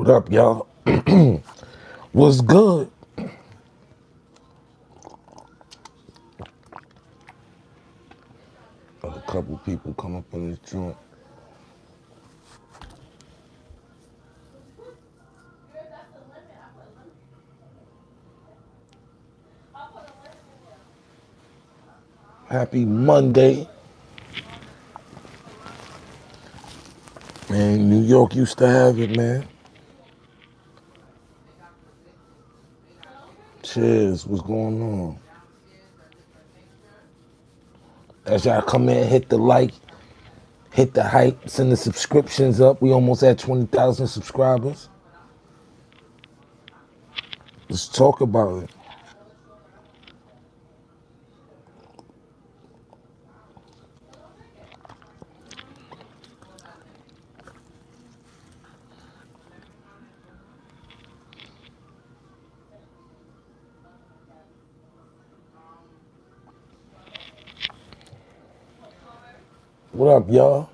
What up, y'all? What's good? A couple people come up in this joint. Happy Monday. Man, New York used to have it, man. Cheers, what's going on? As y'all come in, hit the like, hit the hype, send the subscriptions up. We almost at 20,000 subscribers. Let's talk about it. What up, y'all?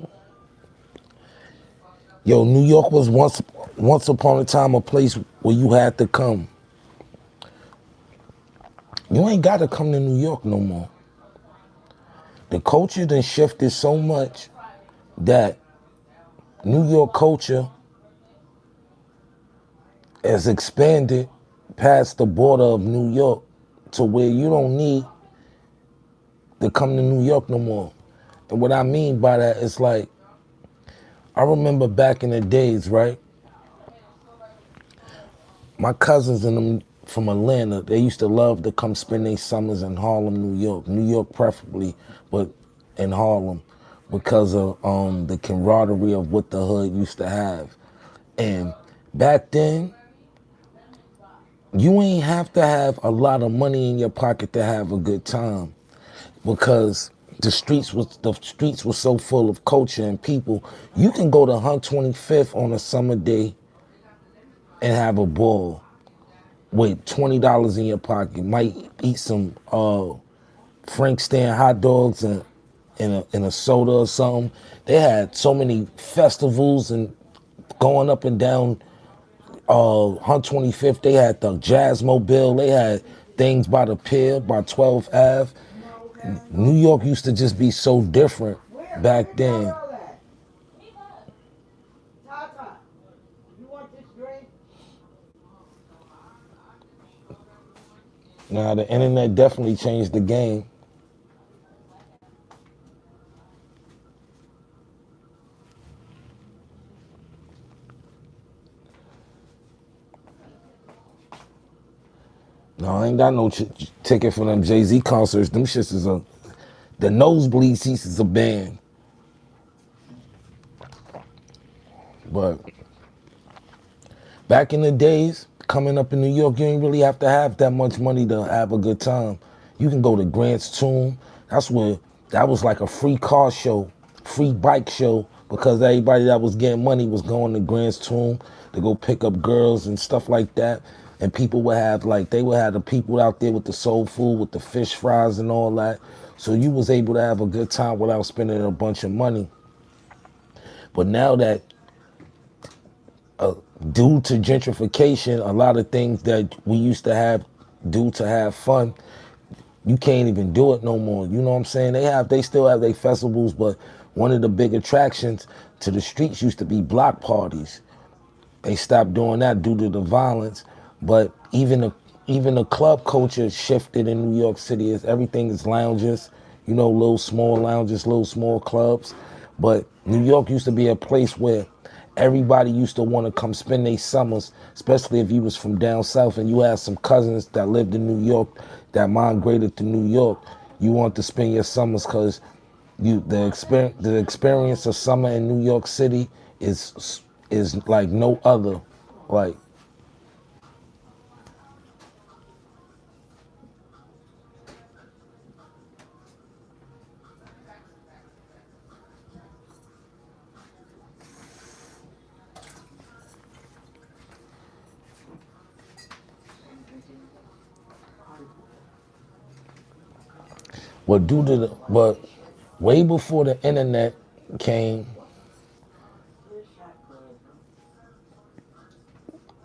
Yo, New York was once upon a time a place where you had to come. You ain't got to come to New York no more. The culture done shifted so much that New York culture has expanded past the border of New York to where you don't need to come to New York no more. And what I mean by that is like, I remember back in the days, right? My cousins and them from Atlanta, they used to love to come spend their summers in Harlem, New York preferably, but in Harlem because of the camaraderie of what the hood used to have. And back then, you ain't have to have a lot of money in your pocket to have a good time because the streets were so full of culture and people. You can go to 125th on a summer day and have a ball with $20 in your pocket. Might eat some Frank Stand hot dogs and in a soda or something. They had so many festivals and going up and down 125th. They had the Jazz Mobile. They had things by the pier, by 12th Ave. New York used to just be so different back then. Now, the internet definitely changed the game. No, I ain't got no ticket for them Jay-Z concerts. Them shits is the nosebleed seats is a band. But back in the days, coming up in New York, you ain't really have to have that much money to have a good time. You can go to Grant's Tomb. That was like a free car show, free bike show, because everybody that was getting money was going to Grant's Tomb to go pick up girls and stuff like that. And people would have they would have the people out there with the soul food, with the fish fries and all that. So you was able to have a good time without spending a bunch of money. But now that due to gentrification, a lot of things that we used to have do to have fun, you can't even do it no more. You know what I'm saying? They still have their festivals, but one of the big attractions to the streets used to be block parties. They stopped doing that due to the violence. But even the club culture shifted in New York City. Everything is lounges, little small lounges, little small clubs. But New York used to be a place where everybody used to want to come spend their summers, especially if you was from down south and you had some cousins that lived in New York that migrated to New York. You want to spend your summers because the experience of summer in New York City is like no other. Like, but way before the internet came,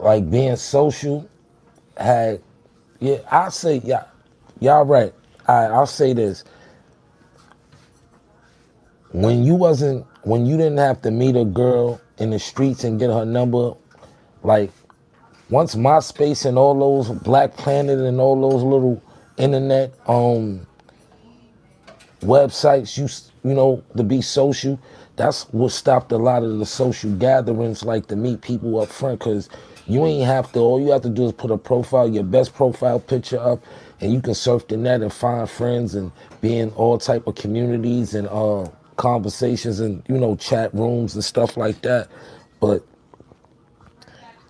like being social had, yeah, I say, yeah, y'all right. I'll say this. When you didn't have to meet a girl in the streets and get her number, like once MySpace and all those Black Planet and all those little internet websites you know to be social, that's what stopped a lot of the social gatherings, like to meet people up front, because you ain't have to, all you have to do is put a profile, your best profile picture up, and you can surf the net and find friends and be in all type of communities and conversations and, you know, chat rooms and stuff like that. But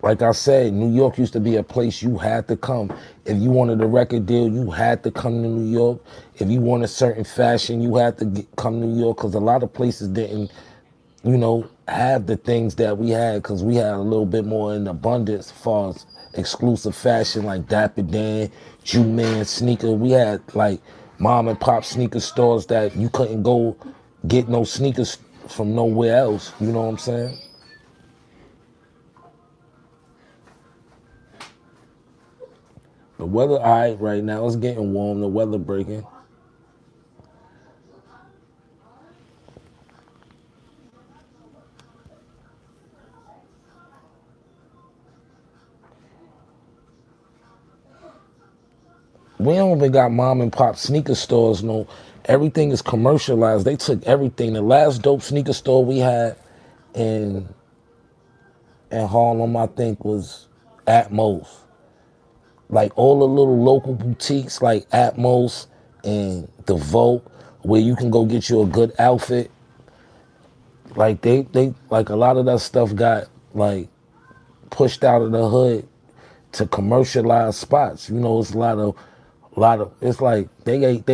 like I said, New York used to be a place you had to come. If you wanted a record deal, you had to come to New York. If you wanted certain fashion, you had to come to New York, because a lot of places didn't, you know, have the things that we had, because we had a little bit more in abundance as far as exclusive fashion like Dapper Dan, Jew Man sneaker. We had like mom and pop sneaker stores that you couldn't go get no sneakers from nowhere else. You know what I'm saying? The weather, all right, right now it's getting warm. The weather breaking. We don't even got mom and pop sneaker stores. No, everything is commercialized. They took everything. The last dope sneaker store we had in in Harlem, I think, was Atmos. Like all the little local boutiques, like Atmos and the Vogue, where you can go get you a good outfit. Like they like a lot of that stuff got like pushed out of the hood to commercialized spots. You know, it's a lot of it's like they got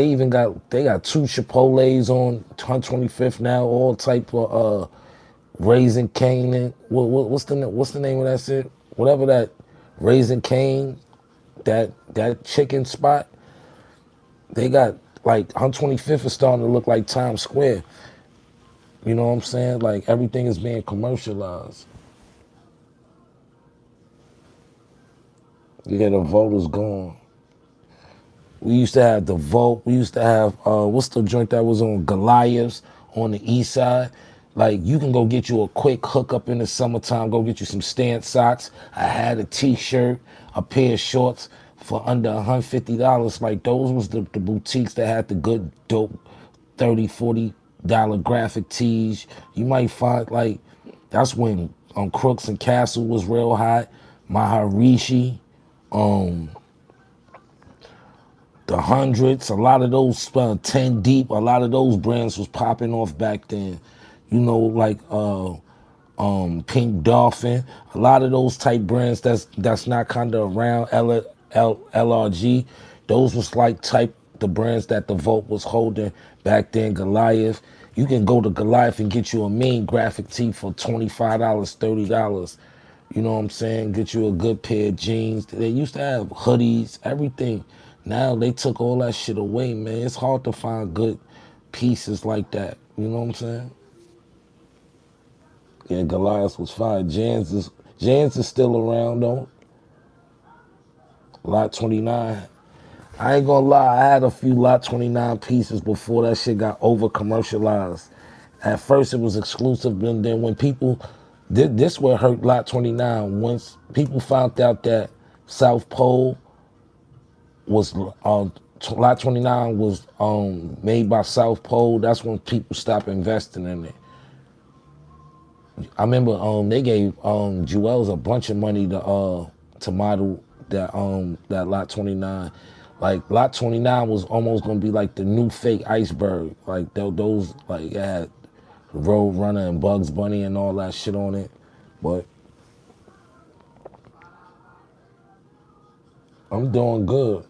two Chipotle's on 125th now, all type of Raising Cane and what's the name of that shit? Whatever that Raising Cane, that chicken spot, they got like 125th is starting to look like Times Square. You know what I'm saying? Like everything is being commercialized. Yeah, the vote is gone. We used to have the Vote. We used to have what's the joint that was on Goliaths on the east side? Like you can go get you a quick hookup in the summertime. Go get you some Stan socks. I had a T-shirt, a pair of shorts for under $150. Like those was the boutiques that had the good dope 30, $40 graphic tees. You might find like that's when Crooks and Castle was real hot. Maharishi, um, the hundreds, a lot of those 10 deep, a lot of those brands was popping off back then. You know, like Pink Dolphin, a lot of those type brands that's not kind of around. LRG, those was like type the brands that the Vote was holding back then. Goliath, you can go to Goliath and get you a mean graphic tee for $25, $30. You know what I'm saying? Get you a good pair of jeans. They used to have hoodies, everything. Now they took all that shit away, man. It's hard to find good pieces like that. You know what I'm saying? Yeah, Goliath was fine. Jans is still around though. Lot 29. I ain't gonna lie, I had a few Lot 29 pieces before that shit got over commercialized. At first it was exclusive, and then when people this what hurt Lot 29. Once people found out that South Pole was Lot 29 was made by South Pole, that's when people stopped investing in it. I remember they gave Jewels a bunch of money to model that Lot 29. Like Lot 29 was almost gonna be like the new fake iceberg. Like those like it had Road Runner and Bugs Bunny and all that shit on it. But I'm doing good.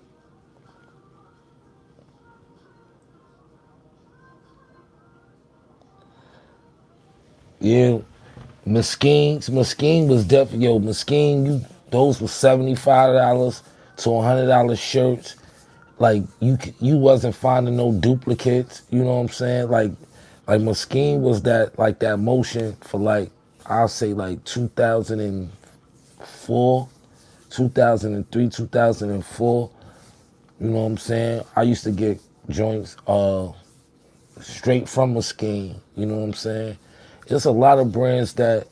Yeah, Mesquite was definitely Mesquite. Those were $75 to $100 shirts. Like you wasn't finding no duplicates. You know what I'm saying? Like Mesquite was that like that motion for like I'll say like 2005 2004, 2003, 2004. You know what I'm saying? I used to get joints straight from Mesquite. You know what I'm saying? There's a lot of brands that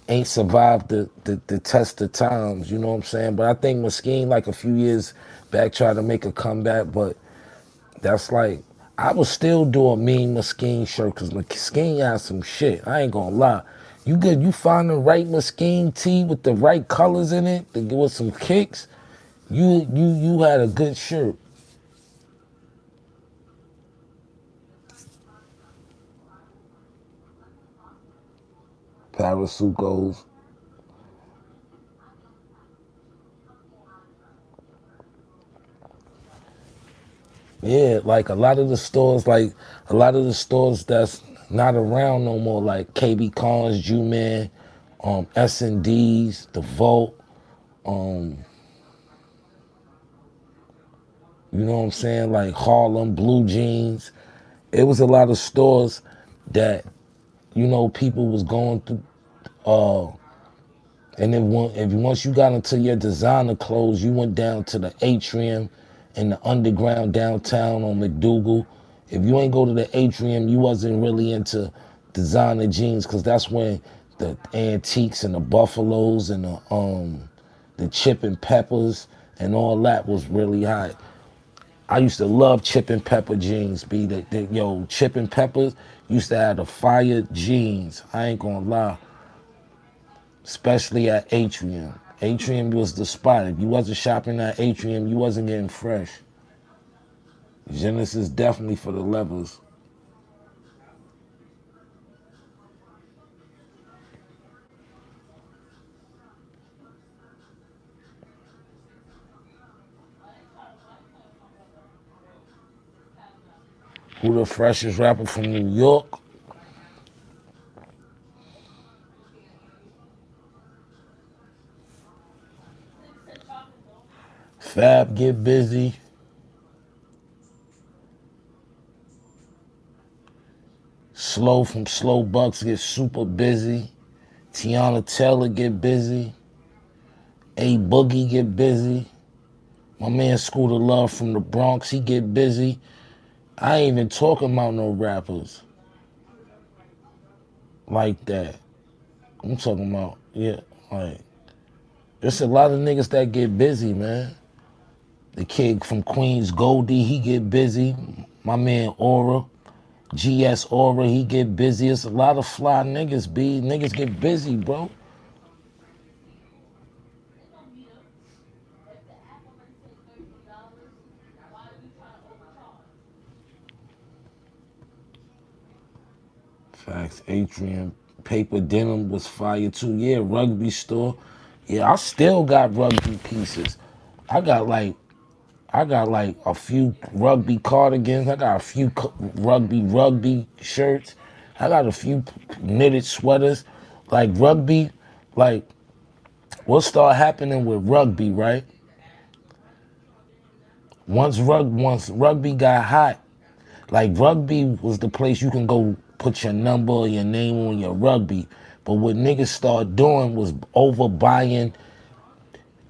ain't survived the test of times. You know what I'm saying? But I think Mesquite, like a few years back, tried to make a comeback. But that's like, I would still do a mean Mesquite shirt because Mesquite has some shit. I ain't gonna lie. You good? You find the right Mesquite tee with the right colors in it, with some kicks. You had a good shirt. Parasucos. Yeah, like a lot of the stores that's not around no more, like KB Cons, Ju-Man, S&D's, The Vault, um, you know what I'm saying? Like Harlem, Blue Jeans. It was a lot of stores that, people was going through, and then once you got into your designer clothes, you went down to the Atrium and the underground downtown on McDougal. If you ain't go to the Atrium, you wasn't really into designer jeans because that's when the antiques and the buffaloes and the chip and peppers and all that was really hot. I used to love chip and pepper jeans. Yo, chip and peppers used to have the fire jeans. I ain't gonna lie, especially at Atrium. Atrium was the spot. If you wasn't shopping at Atrium, you wasn't getting fresh. Genesis definitely for the levels. Who the freshest rapper from New York? Fab get busy. Slow from Slow Bucks get super busy. Tiana Taylor get busy. A Boogie get busy. My man Scooter Love from the Bronx, he get busy. I ain't even talking about no rappers like that. I'm talking about, yeah, like, there's a lot of niggas that get busy, man. The kid from Queens, Goldie, he get busy. My man Aura, GS Aura, he get busy. It's a lot of fly niggas, B. Niggas get busy, bro. Facts. Atrium. Paper denim was fire too. Yeah, rugby store. Yeah, I still got rugby pieces. I got like a few rugby cardigans. I got a few rugby shirts. I got a few knitted sweaters. Like rugby, like what started happening with rugby, right? Once rugby got hot, like rugby was the place you can go put your number or your name on your rugby. But what niggas started doing was overbuying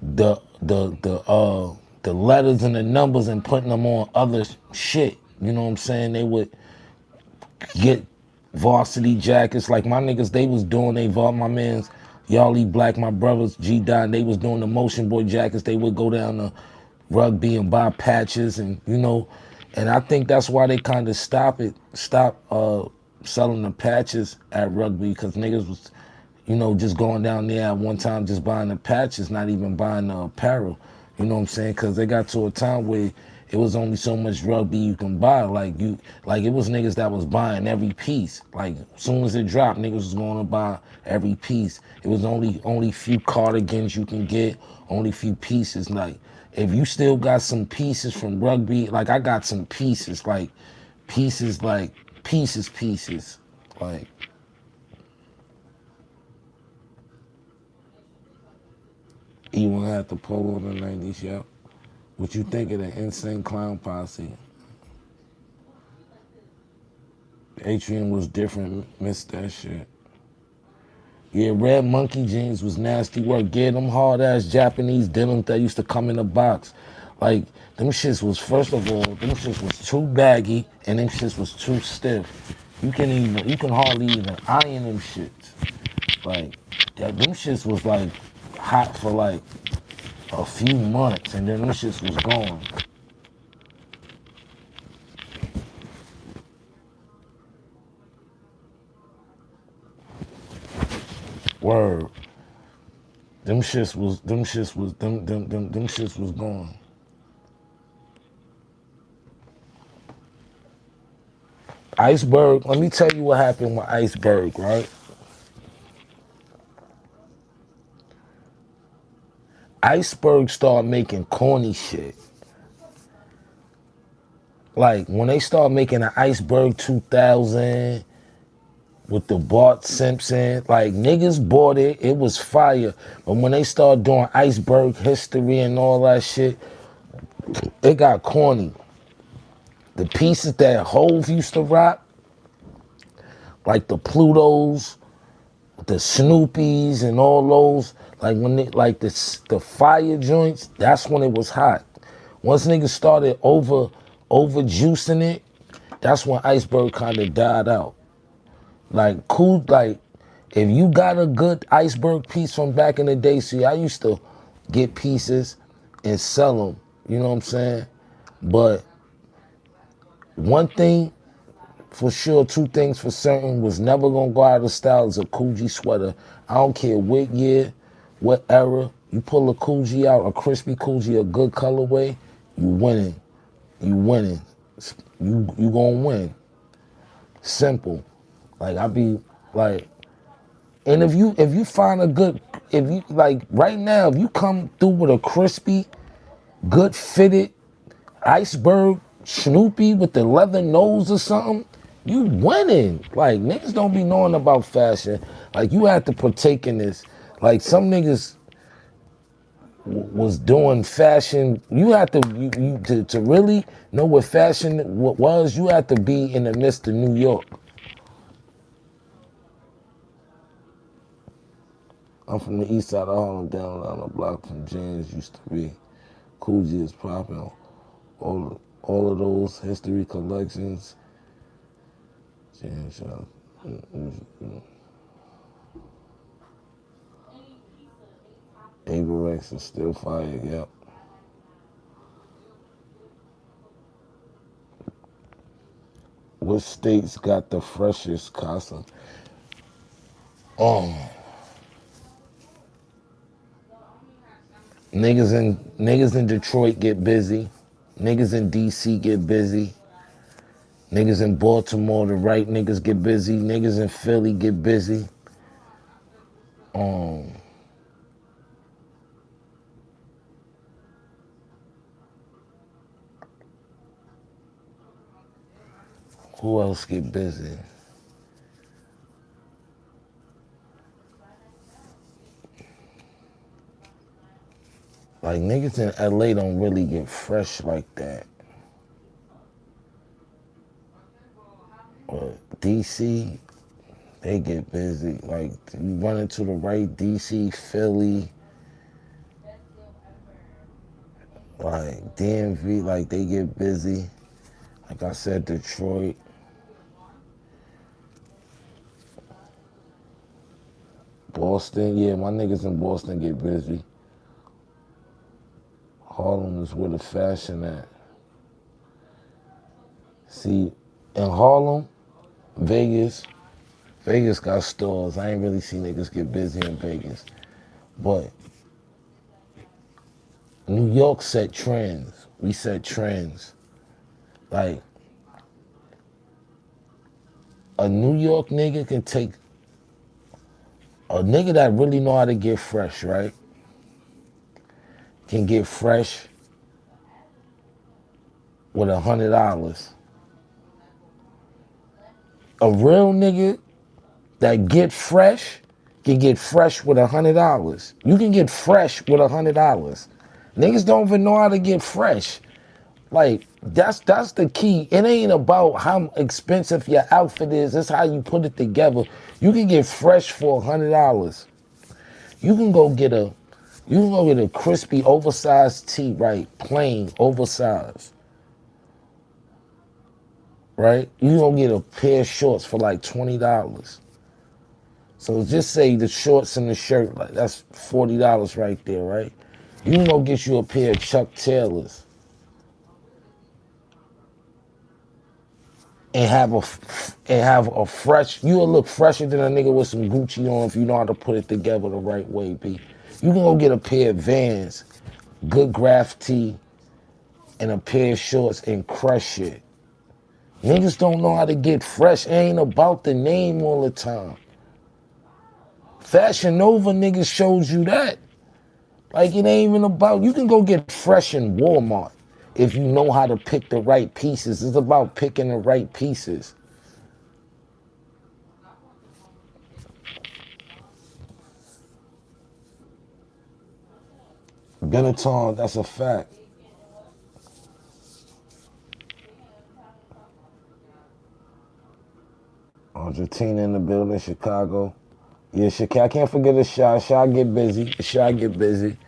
the letters and the numbers and putting them on other shit. You know what I'm saying? They would get varsity jackets. Like my niggas, they was doing my mans, Y'all Eat Black, my brothers, G Don, they was doing the motion boy jackets. They would go down to rugby and buy patches and and I think that's why they kind of stopped selling the patches at rugby because niggas was just going down there at one time, just buying the patches, not even buying the apparel. You know what I'm saying? Because they got to a time where it was only so much rugby you can buy. Like it was niggas that was buying every piece. Like as soon as it dropped, niggas was going to buy every piece. It was only few cardigans you can get, only few pieces. Like if you still got some pieces from rugby, like I got some pieces, like pieces, like. You want to have to pull on the 90s, yeah. What you think of the Insane Clown Posse? Atrium was different, missed that shit. Yeah, red monkey jeans was nasty work. Get them hard ass Japanese denim that used to come in a box. Like them shits was first of all, them shits was too baggy and them shits was too stiff. You can hardly even iron them shits. Like them shits was like hot for like a few months and then them shits was gone. Word. Them shits was gone. Iceberg, let me tell you what happened with Iceberg, right? Iceberg started making corny shit. Like when they started making an Iceberg 2000 with the Bart Simpson, like niggas bought it, it was fire. But when they started doing Iceberg history and all that shit, it got corny. The pieces that Hove used to rock, like the Plutos, the Snoopies and all those, like when they, like the fire joints, that's when it was hot. Once niggas started over juicing it, that's when Iceberg kind of died out. Like cool, like if you got a good Iceberg piece from back in the day, see, I used to get pieces and sell them. You know what I'm saying? But one thing for sure, two things for certain was never gonna go out of style is a Coogee sweater. I don't care what year, what era. You pull a Coogee out, a crispy Coogee, a good colorway, you winning. You winning. You gonna win. Simple. Like I be like, and if you find a good, if you like right now, if you come through with a crispy, good fitted Iceberg Snoopy with the leather nose or something, you winning. Like niggas don't be knowing about fashion. Like you have to partake in this. Like some niggas was doing fashion. You have to to really know what fashion was. You have to be in the midst of New York. I'm from the east side of Harlem, down the block from James used to be. Coogee is popping. All of those history collections. James, Averex is still fire, yep. What states got the freshest casa? Um, niggas in Detroit get busy. Niggas in DC get busy. Niggas in Baltimore, the right niggas get busy. Niggas in Philly get busy. Who else get busy? Like niggas in LA don't really get fresh like that. But DC, they get busy. Like you run into the right DC, Philly, like DMV, like they get busy. Like I said, Detroit. Boston, yeah, my niggas in Boston get busy. Harlem is where the fashion at. See, in Harlem, Vegas got stores. I ain't really see niggas get busy in Vegas. But New York set trends. We set trends. Like, a New York nigga can take, a nigga that really know how to get fresh, right? Can get fresh with $100. A real nigga that get fresh can get fresh with $100. You can get fresh with $100. Niggas don't even know how to get fresh. Like That's the key. It ain't about how expensive your outfit is. It's how you put it together. You can get fresh for $100. You can go get a crispy oversized tee, right? Plain oversized, right? You gonna get a pair of shorts for like $20. So just say the shorts and the shirt, like that's $40 right there, right? You can go get you a pair of Chuck Taylors and have a fresh. You'll look fresher than a nigga with some Gucci on if you know how to put it together the right way, B. You can go get a pair of Vans, good graph tee, and a pair of shorts and crush it. Niggas don't know how to get fresh. It ain't about the name all the time. Fashion Nova niggas shows you that. Like it ain't even about, you can go get fresh in Walmart if you know how to pick the right pieces. It's about picking the right pieces. Benetton, that's a fact. Argentina in the building, Chicago. Yeah, Chicago. I can't forget the shot. Shot get busy. The shot get busy.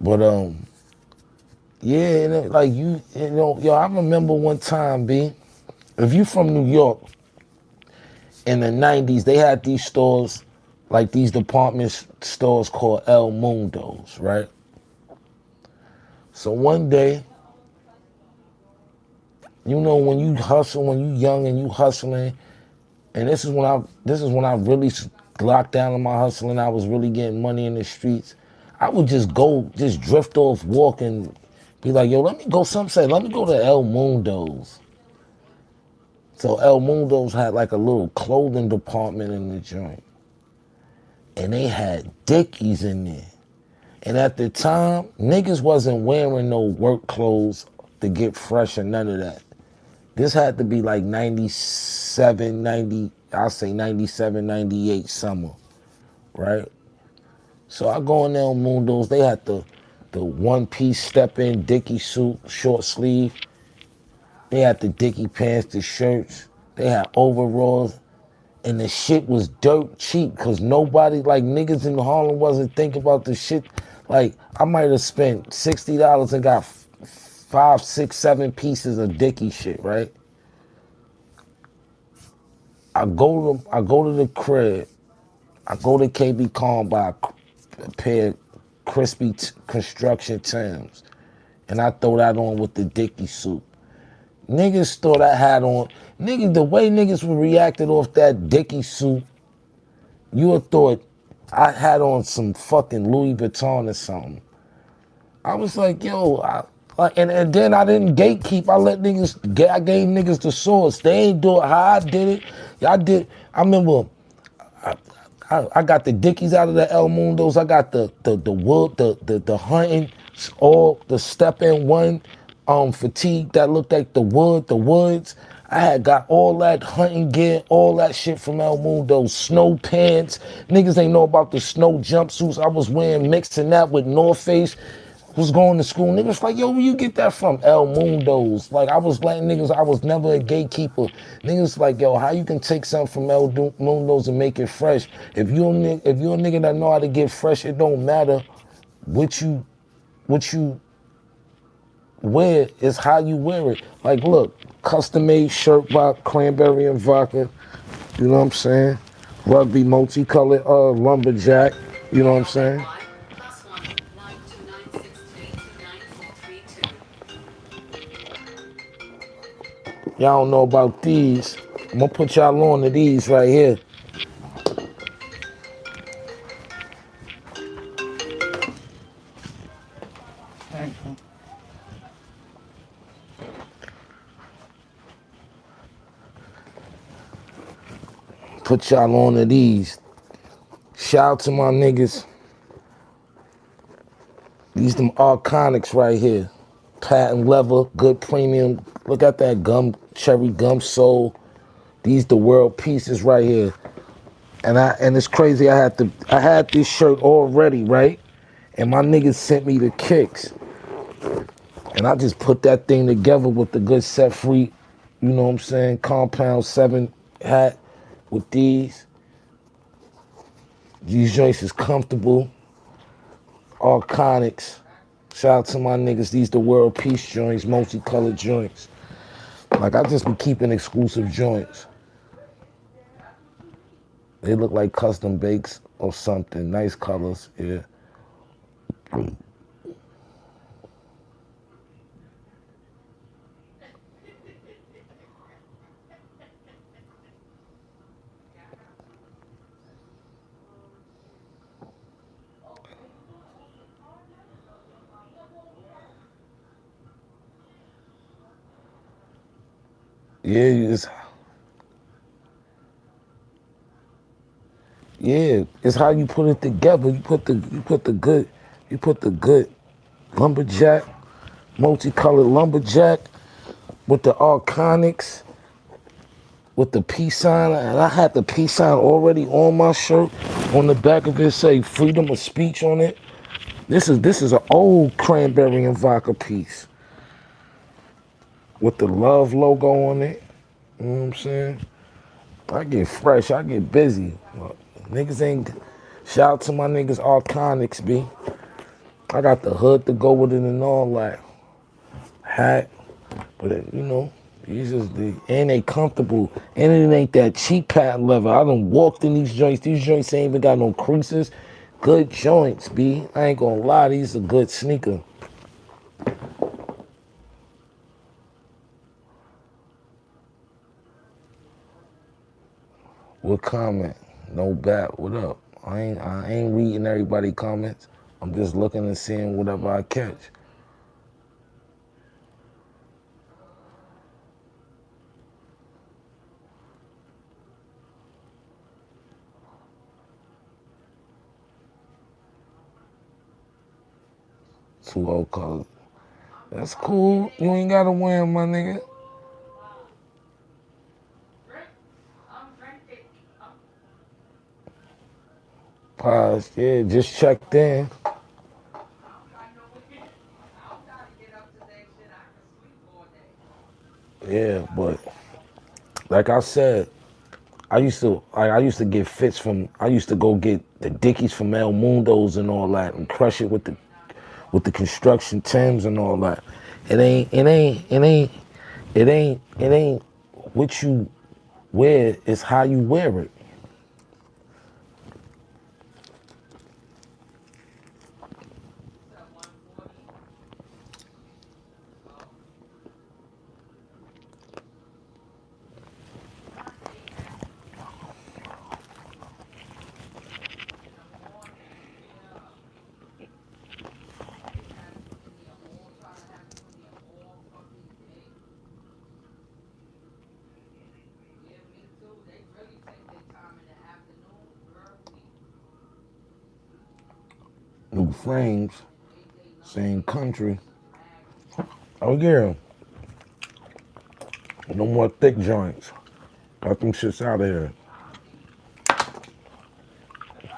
But yeah, like yo, I remember one time, B. If you from New York in the '90s, they had these stores, like these department stores called El Mundos, right? So one day, you know, when you hustle, when you young and you hustling, and this is when I really locked down on my hustling. I was really getting money in the streets. I would just drift off, walk, and be like, yo, let me go. Some say, let me go to El Mundos. So El Mundos had like a little clothing department in the joint, and they had Dickies in there. And at the time, niggas wasn't wearing no work clothes to get fresh or none of that. This had to be like 97, 90, I'll say 97, 98 summer, right? So I go in El Mundos, they had the one-piece step-in Dickie suit, short sleeve. They had the Dickie pants, the shirts. They had overalls. And the shit was dirt cheap because nobody, like niggas in Harlem wasn't thinking about the shit. Like I might have spent $60 and got 5, 6, 7 pieces of Dickie shit, right? I go to the crib. I go to KB Khan buy a pair of crispy construction Timbs. And I throw that on with the Dickie suit. Niggas thought I had on, niggas, the way niggas reacted off that Dickie suit, you would thought I had on some fucking Louis Vuitton or something. I was like, yo, and then I didn't gatekeep. I gave niggas the source. They ain't do it how I did it. I remember I got the Dickies out of the El Mundos. I got the wood, the hunting, all the step-in one fatigue that looked like the woods. I had got all that hunting gear, all that shit from El Mundos. Snow pants. Niggas ain't know about the snow jumpsuits I was wearing, mixing that with North Face. Was going to school. Niggas like, yo, where you get that from? El Mundos. Like, I was letting niggas, I was never a gatekeeper. Niggas like, yo, how you can take something from El Mundos and make it fresh? If you're a nigga that know how to get fresh, it don't matter what you wear, it's how you wear it. Like, look, custom-made shirt by Cranberry and Vodka. You know what I'm saying? Rugby multicolored lumberjack. You know what I'm saying? Y'all don't know about these. I'm gonna put y'all on to these right here. Put y'all on to these. Shout out to my niggas. These them Arconics right here. Patent leather, good premium. Look at that cherry gum sole. These the world pieces right here. And it's crazy. I had this shirt already, right? And my niggas sent me the kicks. And I just put that thing together with the good set free, you know what I'm saying, compound 7 hat with these. These joints is comfortable. Arconics. Shout out to my niggas. These the world peace joints, multicolored joints. Like I just be keeping exclusive joints. They look like custom bakes or something. Nice colors, yeah. Yeah, it's how you put it together. You put the good lumberjack, multicolored lumberjack with the arconics, with the peace sign, and I had the peace sign already on my shirt. On the back of it say freedom of speech on it. This is an old cranberry and vodka piece with the love logo on it. You know what I'm saying? I get fresh, I get busy. Niggas ain't, shout out to my niggas Arconics, B. I got the hood to go with it and all that. Hat, but you know, and they comfortable. And it ain't that cheap patent leather. I done walked in these joints. These joints ain't even got no creases. Good joints, B. I ain't gonna lie, these are good sneaker. What comment? No bat. What up? I ain't reading everybody's comments. I'm just looking and seeing whatever I catch. Two old colors. That's cool. You ain't gotta wear 'em, my nigga. Pause. Yeah, just checked in. Yeah, but like I said, I used to get fits from. I used to go get the Dickies from El Mundos and all that, and crush it with the construction Timbs and all that. It ain't what you wear. It's how you wear it. New frames, same country. Oh yeah, no more thick joints. Got them shits out of here.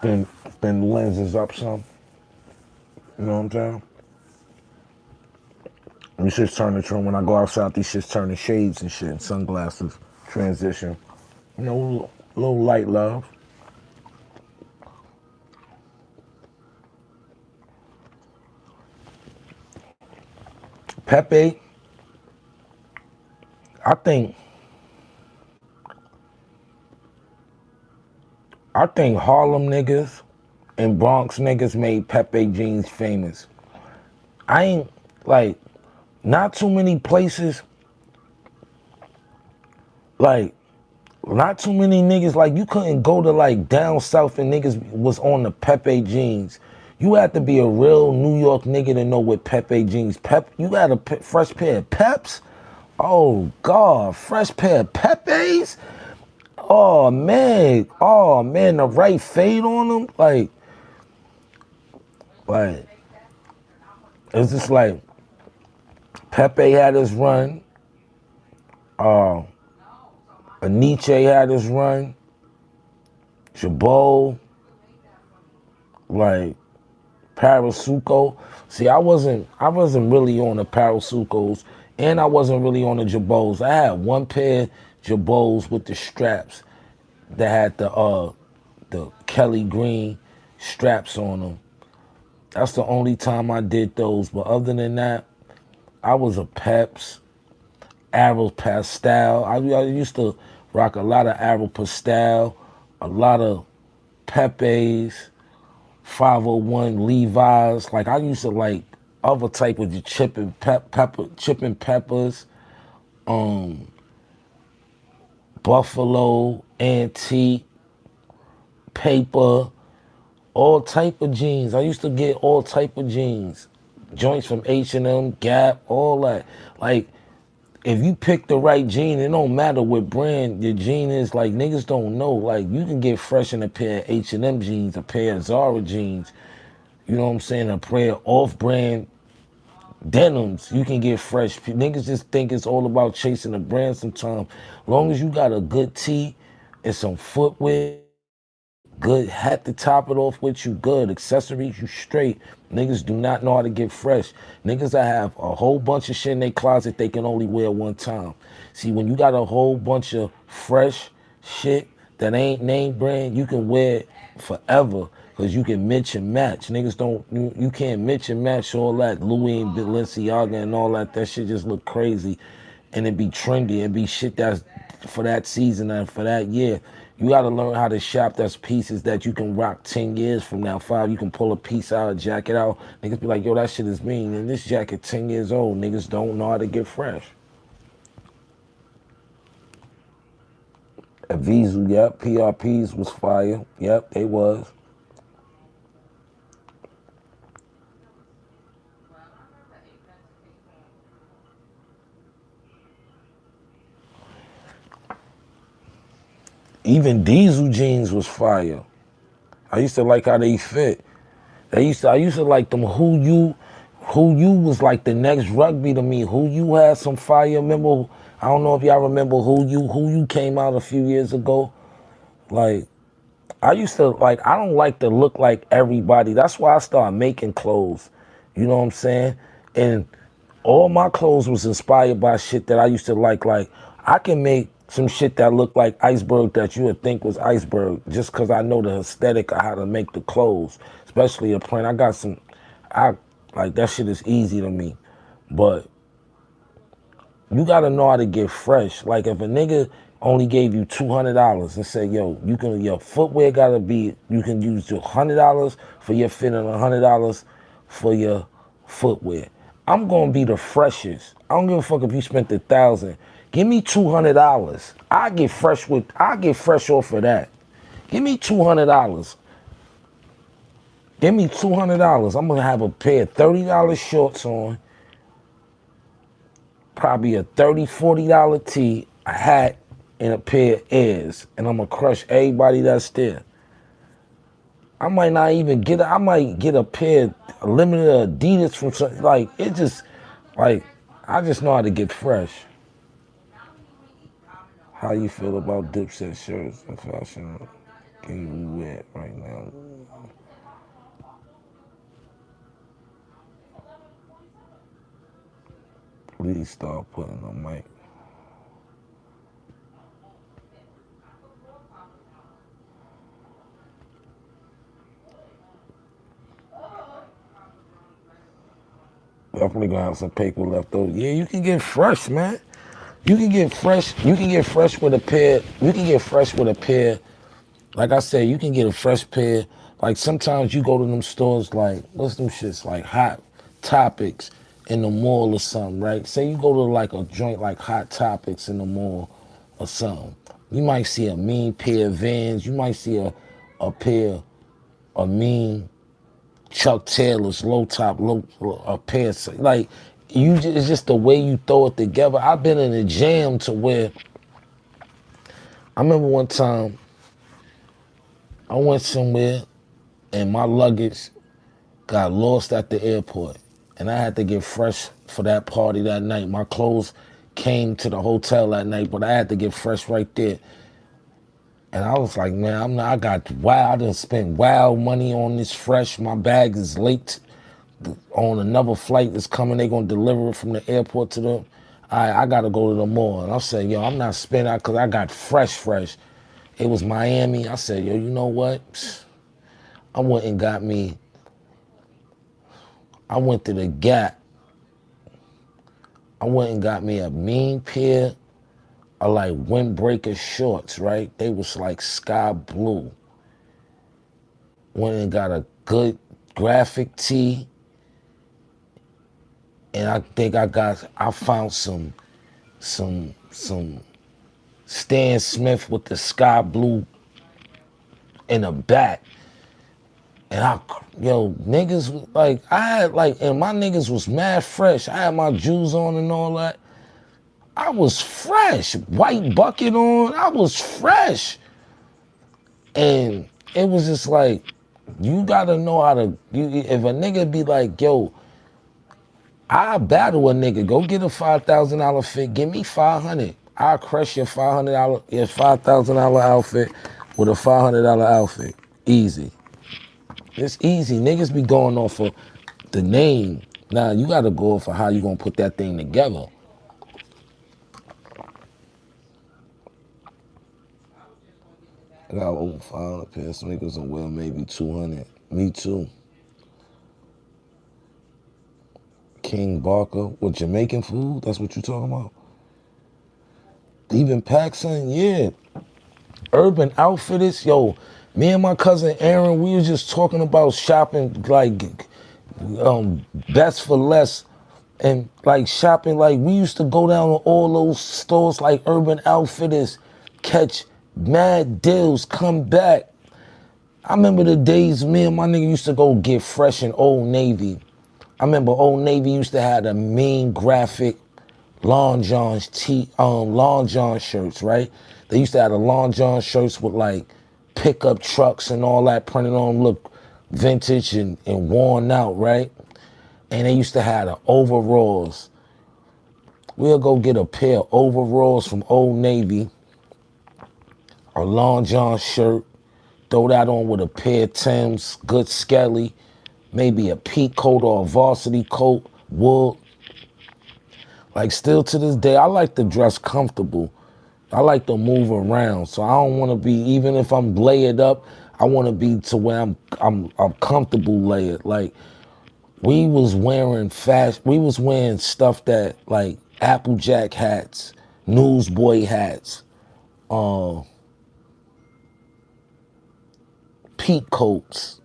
Thin the lenses up some. You know what I'm saying? These shits turn the trend when I go outside. These shits turn to shades and shit, and sunglasses. Transition. You know, a little light love. Pepe, I think Harlem niggas and Bronx niggas made Pepe jeans famous. I ain't like not too many places like not too many niggas like you couldn't go to like down south and niggas was on the Pepe jeans. You had to be a real New York nigga to know what Pepe jeans. You got a fresh pair of Peps. Oh God, fresh pair of Pepes. Oh man, the right fade on them, like it's just like Pepe had his run, Aniche had his run, Jabot, like Parasuco. See, I wasn't really on the Parasucos, and I wasn't really on the Jabos. I had one pair Jabos with the straps that had the Kelly Green straps on them. That's the only time I did those. But other than that, I was a Peps, Arrow Pastel. I used to rock a lot of Arrow Pastel, a lot of Pepe's, 501 Levi's. Like I used to like other type of the chip and peppers, um, Buffalo, Antique, Paper, all type of jeans. I used to get all type of jeans, joints from H&M, Gap, all that. Like if you pick the right jean, it don't matter what brand your jean is. Like niggas don't know. Like you can get fresh in a pair of H&M jeans, a pair of Zara jeans. You know what I'm saying? A pair of off-brand denims. You can get fresh. Niggas just think it's all about chasing a brand sometimes. Long as you got a good tee and some footwear, good hat to top it off with, you good. Accessories, you straight. Niggas do not know how to get fresh. Niggas that have a whole bunch of shit in their closet they can only wear one time. See, when you got a whole bunch of fresh shit that ain't name brand, you can wear it forever because you can mix and match. Niggas don't, you can't mix and match all that Louis and Balenciaga and all that. That shit just look crazy and it be trendy. It be shit that's for that season and for that year. You got to learn how to shop. That's pieces that you can rock 10 years from now. 5, you can pull a piece out, a jacket out. Niggas be like, yo, that shit is mean. And this jacket 10 years old. Niggas don't know how to get fresh. Avizu, yep. PRPs was fire. Yep, they was. Even Diesel jeans was fire. I used to like how they fit. I used to like them who you was like the next rugby to me. Who you had some fire. Remember, I don't know if y'all remember who you came out a few years ago. Like I used to like I don't like to look like everybody. That's why I started making clothes. You know what I'm saying? And all my clothes was inspired by shit that I used to like. Like I can make some shit that look like iceberg that you would think was iceberg just because I know the aesthetic of how to make the clothes, especially a print. I got some, I like that shit is easy to me, but you gotta know how to get fresh. Like if a nigga only gave you $200 and said, yo, your footwear gotta be, you can use your $100 for your fit and $100 for your footwear. I'm gonna be the freshest. I don't give a fuck if you spent 1,000. Give me $200. I get fresh off of that. Give me $200. Give me $200. I'm gonna have a pair of $30 shorts on, probably a $30, $40 tee, a hat, and a pair of Airs, and I'm gonna crush everybody that's there. I might not even get I might get a pair of limited Adidas from some, like it just like I just know how to get fresh. How you feel about Dipset shirts and fashion? Can you wear right now? Please start putting on mic. Definitely gonna have some paper left over. Yeah, you can get fresh, man. You can get fresh. You can get fresh with a pair. You can get fresh with a pair. Like I said, you can get a fresh pair. Like sometimes you go to them stores like, what's them shits, like Hot Topics in the mall or something, right? Say you go to like a joint like Hot Topics in the mall or something. You might see a mean pair of Vans. You might see a pair of mean Chuck Taylor's a pair of, like, it's just the way you throw it together. I've been in a jam to where, I remember one time I went somewhere and my luggage got lost at the airport and I had to get fresh for that party that night. My clothes came to the hotel that night, but I had to get fresh right there. And I was like, man, I got wild. I done spent wild money on this fresh. My bag is late on another flight that's coming. They gonna deliver it from the airport to them. I gotta go to the mall. And I said, yo, I'm not spending because I got fresh. It was Miami. I said, yo, you know what? I went and got me, I went to the Gap. I went and got me a mean pair of like windbreaker shorts, right? They was like sky blue. Went and got a good graphic tee. And I think I found some Stan Smith with the sky blue in the back. And niggas, like, I had, like, and my niggas was mad fresh. I had my Jews on and all that. I was fresh. White bucket on. I was fresh. And it was just like, you gotta know how to, if a nigga be like, yo, I battle a nigga, go get a $5,000 fit, give me 500. I'll crush your $5,000 outfit with a $500 outfit. Easy. It's easy. Niggas be going off of the name. Now, you got to go for how you going to put that thing together. I got over 500 pair of sneakers and wear maybe 200. Me too. King Barker with Jamaican food? That's what you talking about? Even Paxson? Yeah. Urban Outfitters? Yo, me and my cousin Aaron, we was just talking about shopping, like, best for less. And like shopping, like we used to go down to all those stores like Urban Outfitters, catch mad deals, come back. I remember the days me and my nigga used to go get fresh in Old Navy. I remember Old Navy used to have the mean graphic Long John shirts, right? They used to have the Long John shirts with like pickup trucks and all that printed on, look vintage and worn out, right? And they used to have the overalls. We'll go get a pair of overalls from Old Navy, a Long John shirt, throw that on with a pair of Timbs, good skelly, maybe a peak coat or a varsity coat, wool. Like still to this day, I like to dress comfortable. I like to move around. So I don't want to be, even if I'm layered up, I want to be to where I'm comfortable layered. Like, we was wearing stuff that like Applejack hats, newsboy hats, peak coats,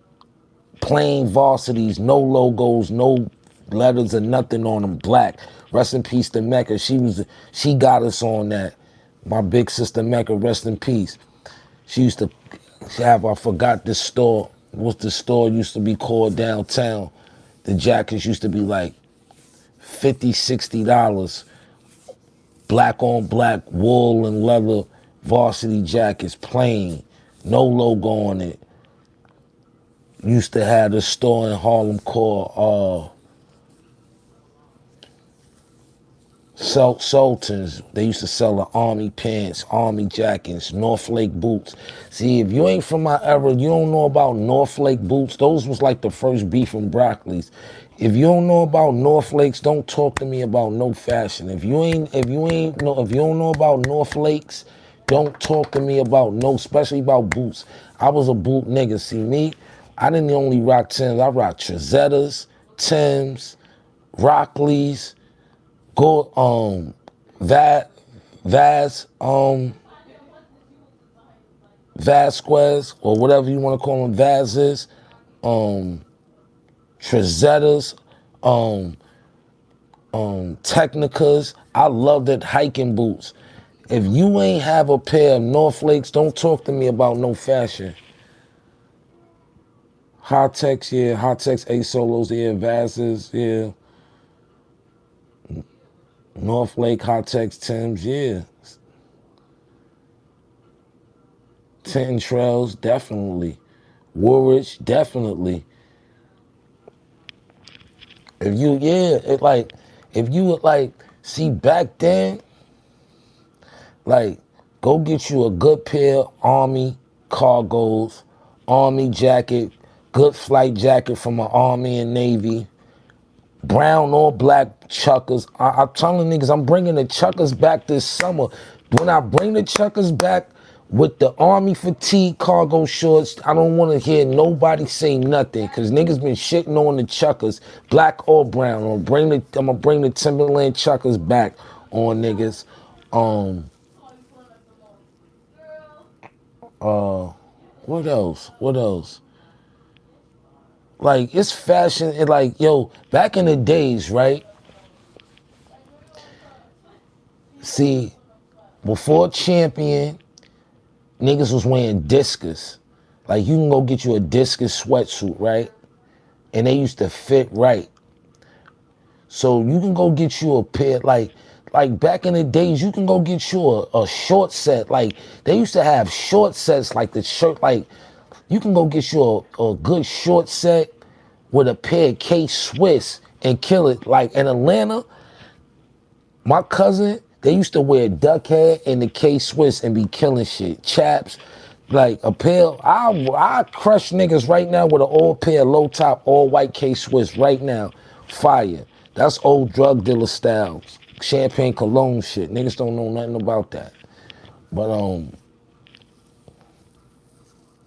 plain varsities, no logos, no letters or nothing on them, black. Rest in peace to Mecca. She got us on that. My big sister Mecca, rest in peace. She used to have, I forgot this store. What's the store used to be called downtown? The jackets used to be like $50, $60. Black on black, wool and leather varsity jackets, plain, no logo on it. Used to have a store in Harlem called Sultans. They used to sell the army pants, army jackets, Northlake boots. See, if you ain't from my era, you don't know about Northlake boots. Those was like the first beef and broccolis. If you don't know about Northlakes, don't talk to me about no fashion. If you don't know about Northlakes, don't talk to me about especially about boots. I was a boot nigga. See me, I didn't only rock Timbs. I rock Trezettas, Timbs, Rockleys, Vasquez, or whatever you want to call them, Vazes, Trezettas, Technicas. I loved it, hiking boots. If you ain't have a pair of Northlakes, don't talk to me about no fashion. Hot-Tex, yeah, Hot-Tex A-Solos, yeah, Vazes, yeah. Northlake, Hot-Tex, Timbs, yeah. Tintin Trails, definitely. Woolrich, definitely. If you would like, see back then, like Go get you a good pair of Army cargos, Army jacket, good flight jacket from an Army and Navy, brown or black chuckers. I'm telling niggas, I'm bringing the chuckers back this summer. When I bring the chuckers back with the Army fatigue cargo shorts, I don't want to hear nobody say nothing, because niggas been shitting on the chuckers, black or brown. I'm gonna bring the Timberland chuckers back on niggas. What else? What else? Like, it's fashion, and like, yo, back in the days, right? See, before Champion, niggas was wearing discus. Like, you can go get you a discus sweatsuit, right? And they used to fit right. So you can go get you a pair, like back in the days, you can go get you a short set. Like, they used to have short sets, like the shirt, like, you can go get you a good short set with a pair of K-Swiss and kill it. Like, in Atlanta, my cousin, they used to wear duck hair and the K-Swiss and be killing shit. Chaps, like a pair, I crush niggas right now with an old pair of low top, all white K-Swiss right now. Fire. That's old drug dealer styles. Champagne cologne shit. Niggas don't know nothing about that. But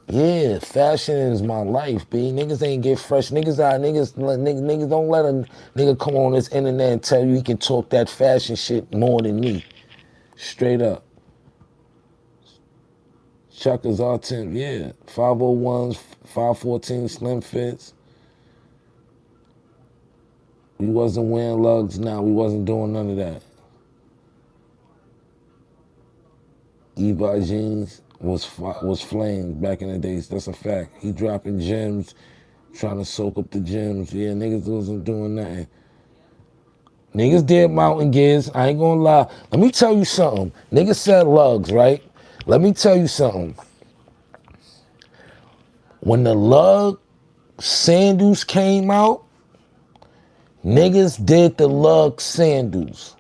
yeah, fashion is my life, B. Niggas ain't get fresh. Niggas don't let a nigga come on this internet and tell you he can talk that fashion shit more than me. Straight up. Chuckers R10, yeah. 501s, 514 slim fits. We wasn't wearing lugs now. We wasn't doing none of that. Levi jeans was flames back in the days. That's a fact. He dropping gems, trying to soak up the gems. Yeah, niggas wasn't doing nothing. Niggas did mountain gears. I ain't gonna lie. Let me tell you something. Niggas said lugs, right? Let me tell you something. When the lug sandals came out, niggas did the lug sandals.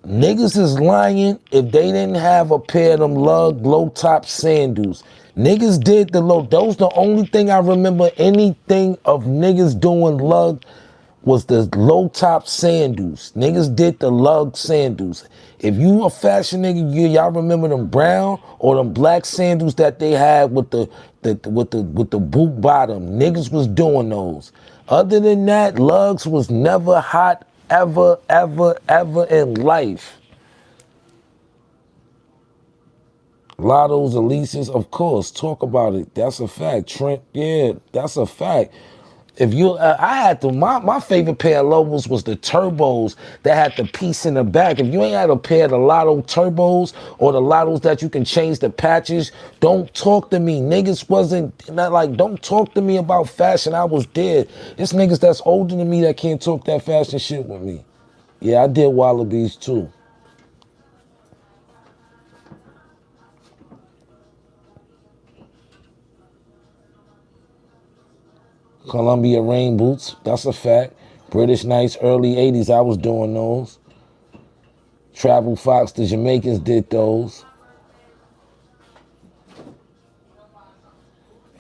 Niggas is lying if they didn't have a pair of them lug low top sandals. Niggas did the low. Those the only thing I remember anything of niggas doing lug was the low top sandals. Niggas did the lug sandals. If you a fashion nigga, y'all remember them brown or them black sandals that they had with the boot bottom. Niggas was doing those. Other than that, lugs was never hot ever in life. Lottos, Elises, of course, talk about it. That's a fact. Trent, yeah, that's a fact. If you, I had to, my favorite pair of Lobos was the Turbos that had the piece in the back. If you ain't had a pair of the Lotto Turbos or the Lottos that you can change the patches, don't talk to me. Niggas wasn't, not like, don't talk to me about fashion. I was dead. It's niggas that's older than me that can't talk that fashion shit with me. Yeah, I did Wallabies too. Columbia rain boots, that's a fact. British Knights, early 80s, I was doing those. Travel Fox, the Jamaicans did those.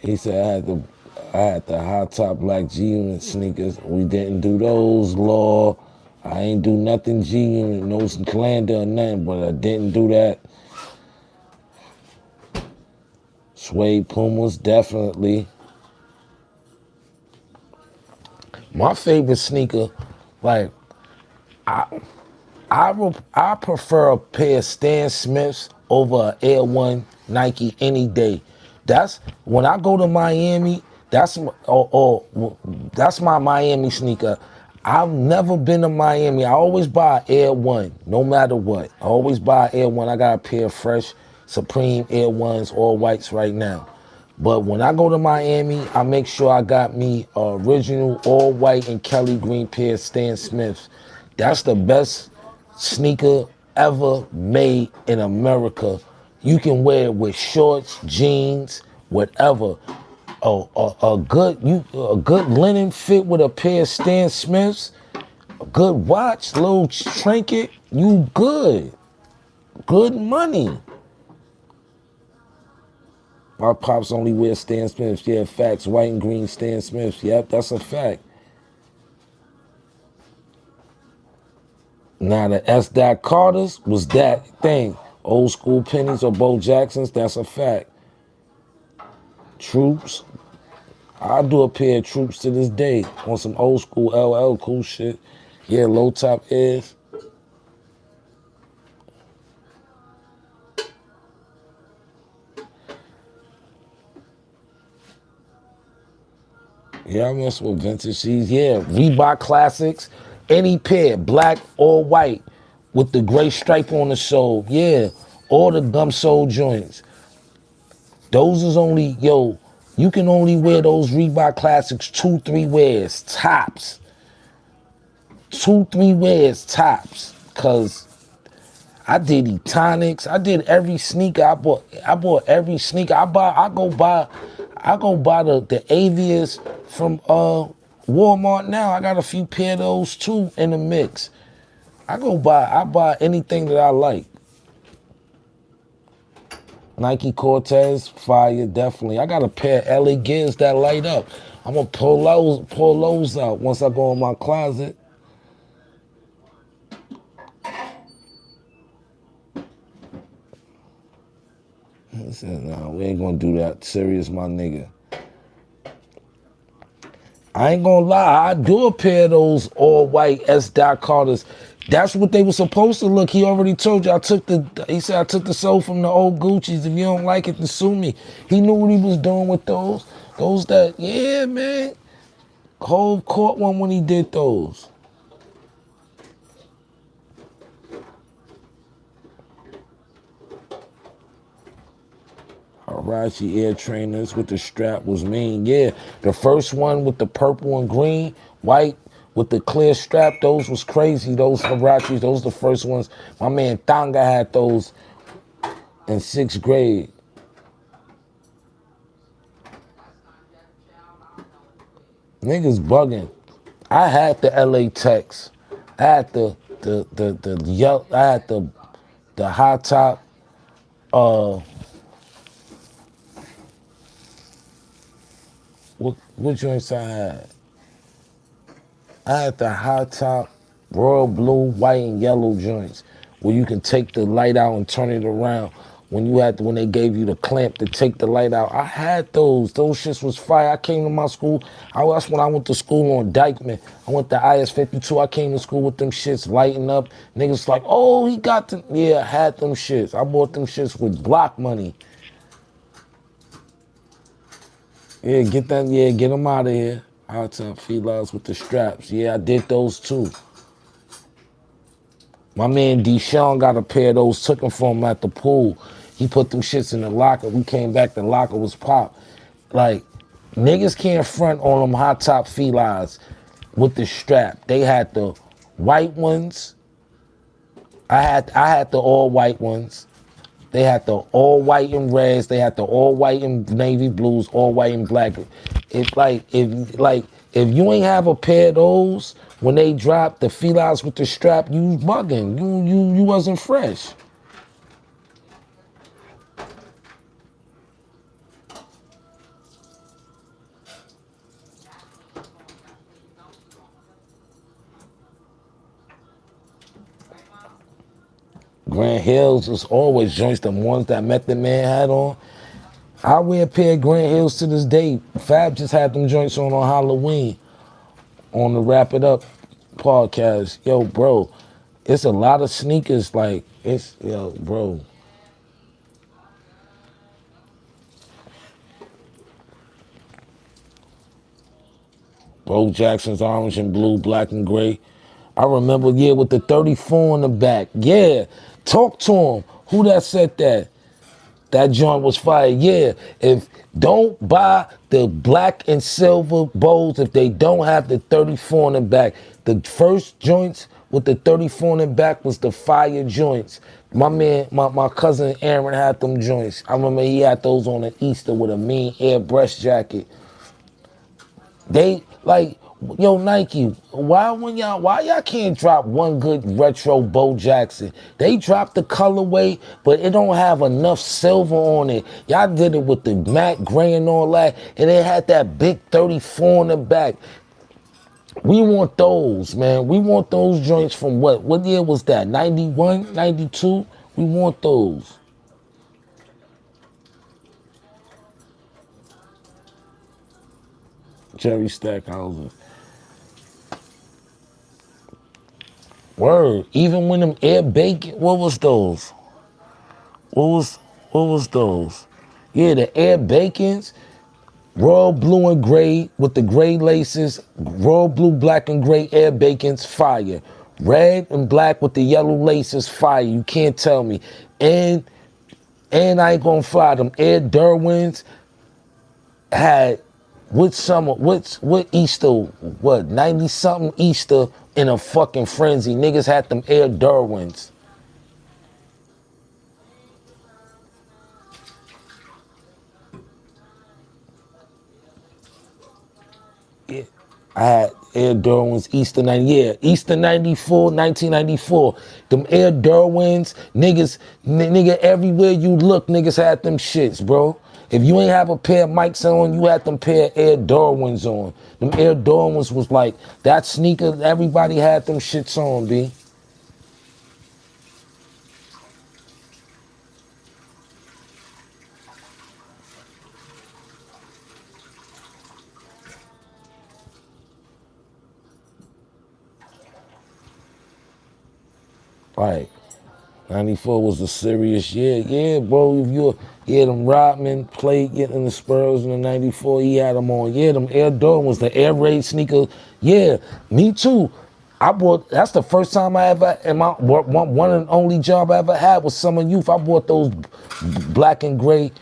He said I had the high top black G-Unit sneakers. We didn't do those, Law. I ain't do nothing G-Unit, no Glander or nothing, but I didn't do that. Suede Pumas, definitely. My favorite sneaker, like, I prefer a pair of Stan Smiths over an Air One Nike any day. That's when I go to Miami. That's my Miami sneaker. I've never been to Miami. I always buy Air One, no matter what. I always buy Air One. I got a pair of fresh Supreme Air Ones, all whites right now. But when I go to Miami, I make sure I got me original all white and Kelly green pair of Stan Smiths. That's the best sneaker ever made in America. You can wear it with shorts, jeans, whatever. A good linen fit with a pair of Stan Smiths, a good watch, little trinket, you good. Good money. My pops only wear Stan Smiths. Yeah, facts. White and green Stan Smiths. Yep, that's a fact. Now the S. Dot Carters was that thing. Old school pennies or Bo Jacksons, that's a fact. Troops, I do a pair of troops to this day on some old school LL cool shit. Yeah, low top ears. Yeah, I mess with vintage shoes. Yeah, Reebok classics, any pair, black or white, with the gray stripe on the sole. Yeah, or the gum sole joints. Those is only, yo, you can only wear those Reebok classics 2-3 wears, tops. 2-3 wears, tops. Cause I did Etonics. I did every sneaker. I bought every sneaker. I go buy the Avias from Walmart now. I got a few pair of those too in the mix. I buy anything that I like. Nike Cortez, fire, definitely. I got a pair of LA Gears that light up. I'm gonna pull those out once I go in my closet. I said, nah, we ain't gonna do that. Serious, my nigga. I ain't gonna lie, I do a pair of those all white S. Dot Carters. That's what they were supposed to look. He already told you he said I took the soul from the old Gucci's. If you don't like it, then sue me. He knew what he was doing with those. Those that, yeah, man. Hove caught one when he did those. Arachi Air Trainers with the strap was mean. Yeah, the first one with the purple and green, white with the clear strap, those was crazy. Those Arachis, those the first ones. My man Thanga had those in 6th grade. Niggas bugging. I had the LA Tex. I had the yellow. I had the high top. What joints I had? I had the high top, royal blue, white, and yellow joints where you can take the light out and turn it around. When they gave you the clamp to take the light out, I had those. Those shits was fire. I came to my school. That's when I went to school on Dykeman. I went to IS 52. I came to school with them shits lighting up. Niggas like, oh, he got them. Yeah, I had them shits. I bought them shits with block money. Yeah, get them out of here. High top felines with the straps. Yeah, I did those too. My man Deshaun got a pair of those, took them from him at the pool. He put them shits in the locker. We came back, the locker was popped. Like, niggas can't front on them high top felines with the strap. They had the white ones. I had the all white ones. They had the all white and reds. They had the all white and navy blues, all white and black. If you ain't have a pair of those when they dropped the felines with the strap, you bugging. You wasn't fresh. Grand Hills was always joints, the ones that Method Man had on. I wear a pair of Grand Hills to this day. Fab just had them joints on Halloween on the Wrap It Up podcast. Yo, bro, it's a lot of sneakers. Like, bro. Bo Jackson's orange and blue, black and gray. I remember, yeah, with the 34 in the back. Yeah, talk to him. Who that said that? That joint was fire. Yeah, if don't buy the black and silver bowls if they don't have the 34 in the back. The first joints with the 34 in the back was the fire joints. My cousin Aaron had them joints. I remember he had those on an Easter with a mean airbrush jacket. They, like, Yo, Nike, why y'all can't drop one good retro Bo Jackson? They dropped the colorway, but it don't have enough silver on it. Y'all did it with the matte gray and all that, and it had that big 34 in the back. We want those, man. We want those joints from what? What year was that? 91, 92? We want those. Jerry Stackhausen. Word. Even when them Air Bacon, what was those? What was what was those? Yeah, the Air Bacons, royal blue and gray with the gray laces, royal blue, black and gray Air Bacons, fire. Red and black with the yellow laces, fire. You can't tell me. And I ain't gonna fly them. Air Derwins had what Easter, what, 90 something Easter in a fucking frenzy. Niggas had them Air Derwins. Yeah. I had Air Derwins, Easter 90, yeah, Easter 94, 1994. Them Air Derwins, nigga, everywhere you look, niggas had them shits, bro. If you ain't have a pair of mics on, you had them pair of Air Derwins on. Them Air Derwins was like, that sneaker, everybody had them shits on, B. Right. 94 was a serious year. Yeah, bro, if you yeah, them Rodman played getting the Spurs in the 94, he had them on. Yeah, them Air Jordan was the Air Raid sneaker. Yeah, me too. That's the first time I ever, in my one and only job I ever had was Summer Youth. I bought those black and gray.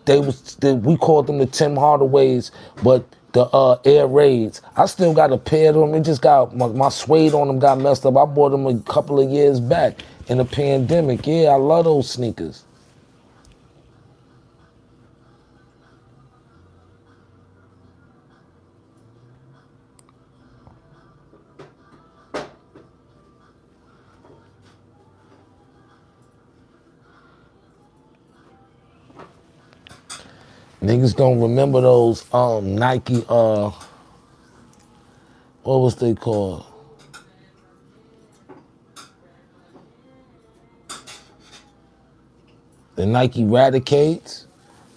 We called them the Tim Hardaways, but the Air Raids. I still got a pair of them. It just got, my suede on them got messed up. I bought them a couple of years back in the pandemic. Yeah, I love those sneakers. Niggas don't remember those Nike, what was they called? The Nike Radicates.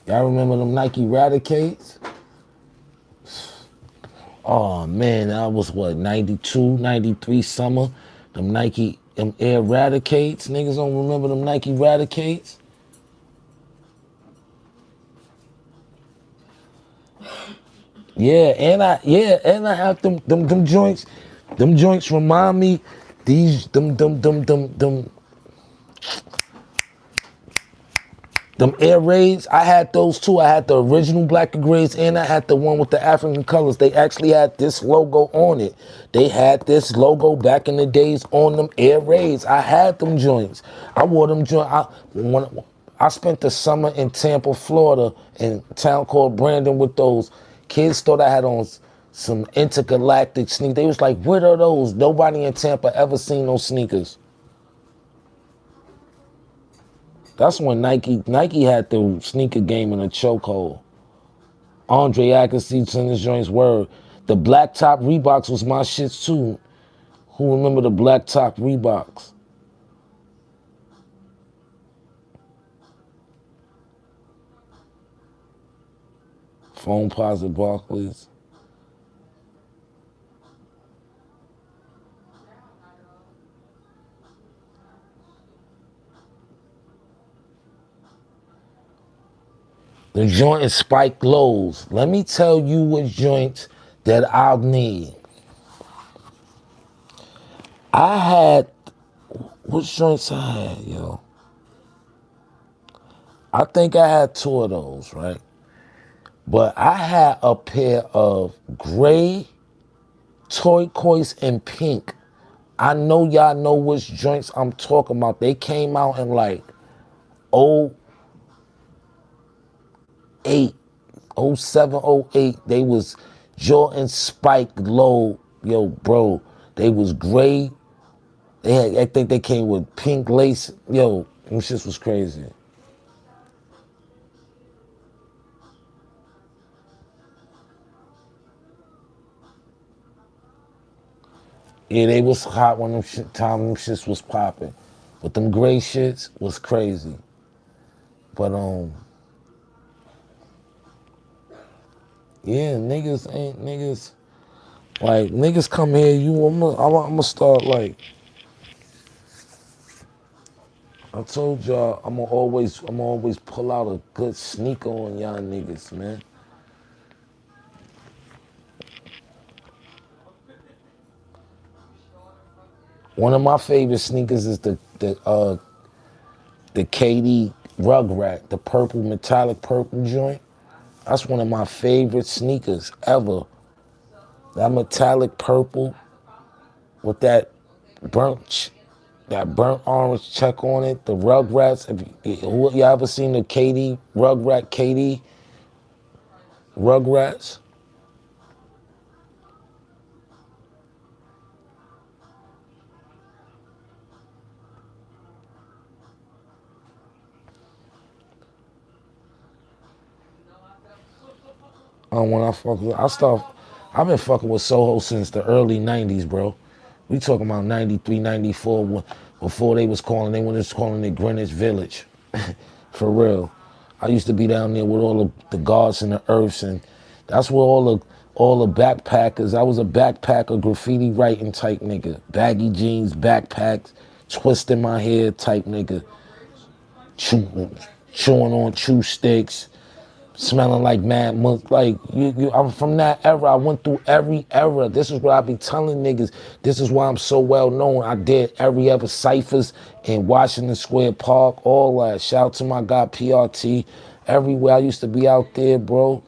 Y'all remember them Nike Radicates? Oh man, that was what, 92, 93 summer. Them Nike, them Air Radicates. Niggas don't remember them Nike Radicates? And I have them joints. Them joints remind me them Air Raids. I had those too. I had the original black and grays and I had the one with the African colors. They actually had this logo on it. They had this logo back in the days on them Air Raids. I had them joints. I wore them joints. I spent the summer in Tampa, Florida, in a town called Brandon with those. Kids thought I had on some intergalactic sneakers. They was like, what are those? Nobody in Tampa ever seen those sneakers. That's when Nike had the sneaker game in a chokehold. Andre Agassi, his joints word. The black top Reeboks was my shits too. Who remember the black top Reeboks? Phone Posit Barclays. The joint is spike lows. Let me tell you what joints that I'll need. I had, what joints I had, yo? I think I had two of those, right? But I had a pair of gray, turquoise, and pink. I know y'all know which joints I'm talking about. They came out in like oh 08, 07, 08. They was Jordan Spike Low, yo, bro, they was gray. They had, I think they came with pink lace. Yo, them shits was crazy. Yeah, they was hot when time them shits was popping. But them gray shits was crazy. But yeah, niggas ain't niggas. Like niggas come here, I'ma start like I told y'all, I'm always pull out a good sneaker on y'all niggas, man. One of my favorite sneakers is the KD rug rack, the purple metallic purple joint. That's one of my favorite sneakers ever. That metallic purple with burnt that burnt orange check on it. The Rugrats. You ever seen the KD Rugrat KD Rugrats? When I've been fucking with Soho since the early '90s, bro. We talking about '93, '94, before they was calling it Greenwich Village, for real. I used to be down there with all the guards and the earths, and that's where all the backpackers. I was a backpacker, graffiti writing type nigga, baggy jeans, backpacks, twisting my hair type nigga, chew, chewing on chew sticks, smelling like mad month. Like I'm from that era. I went through every era. This is what I be telling niggas. This is why I'm so well known. I did every ever ciphers in Washington Square Park, all that. Shout out to my guy PRT. Everywhere I used to be out there, bro.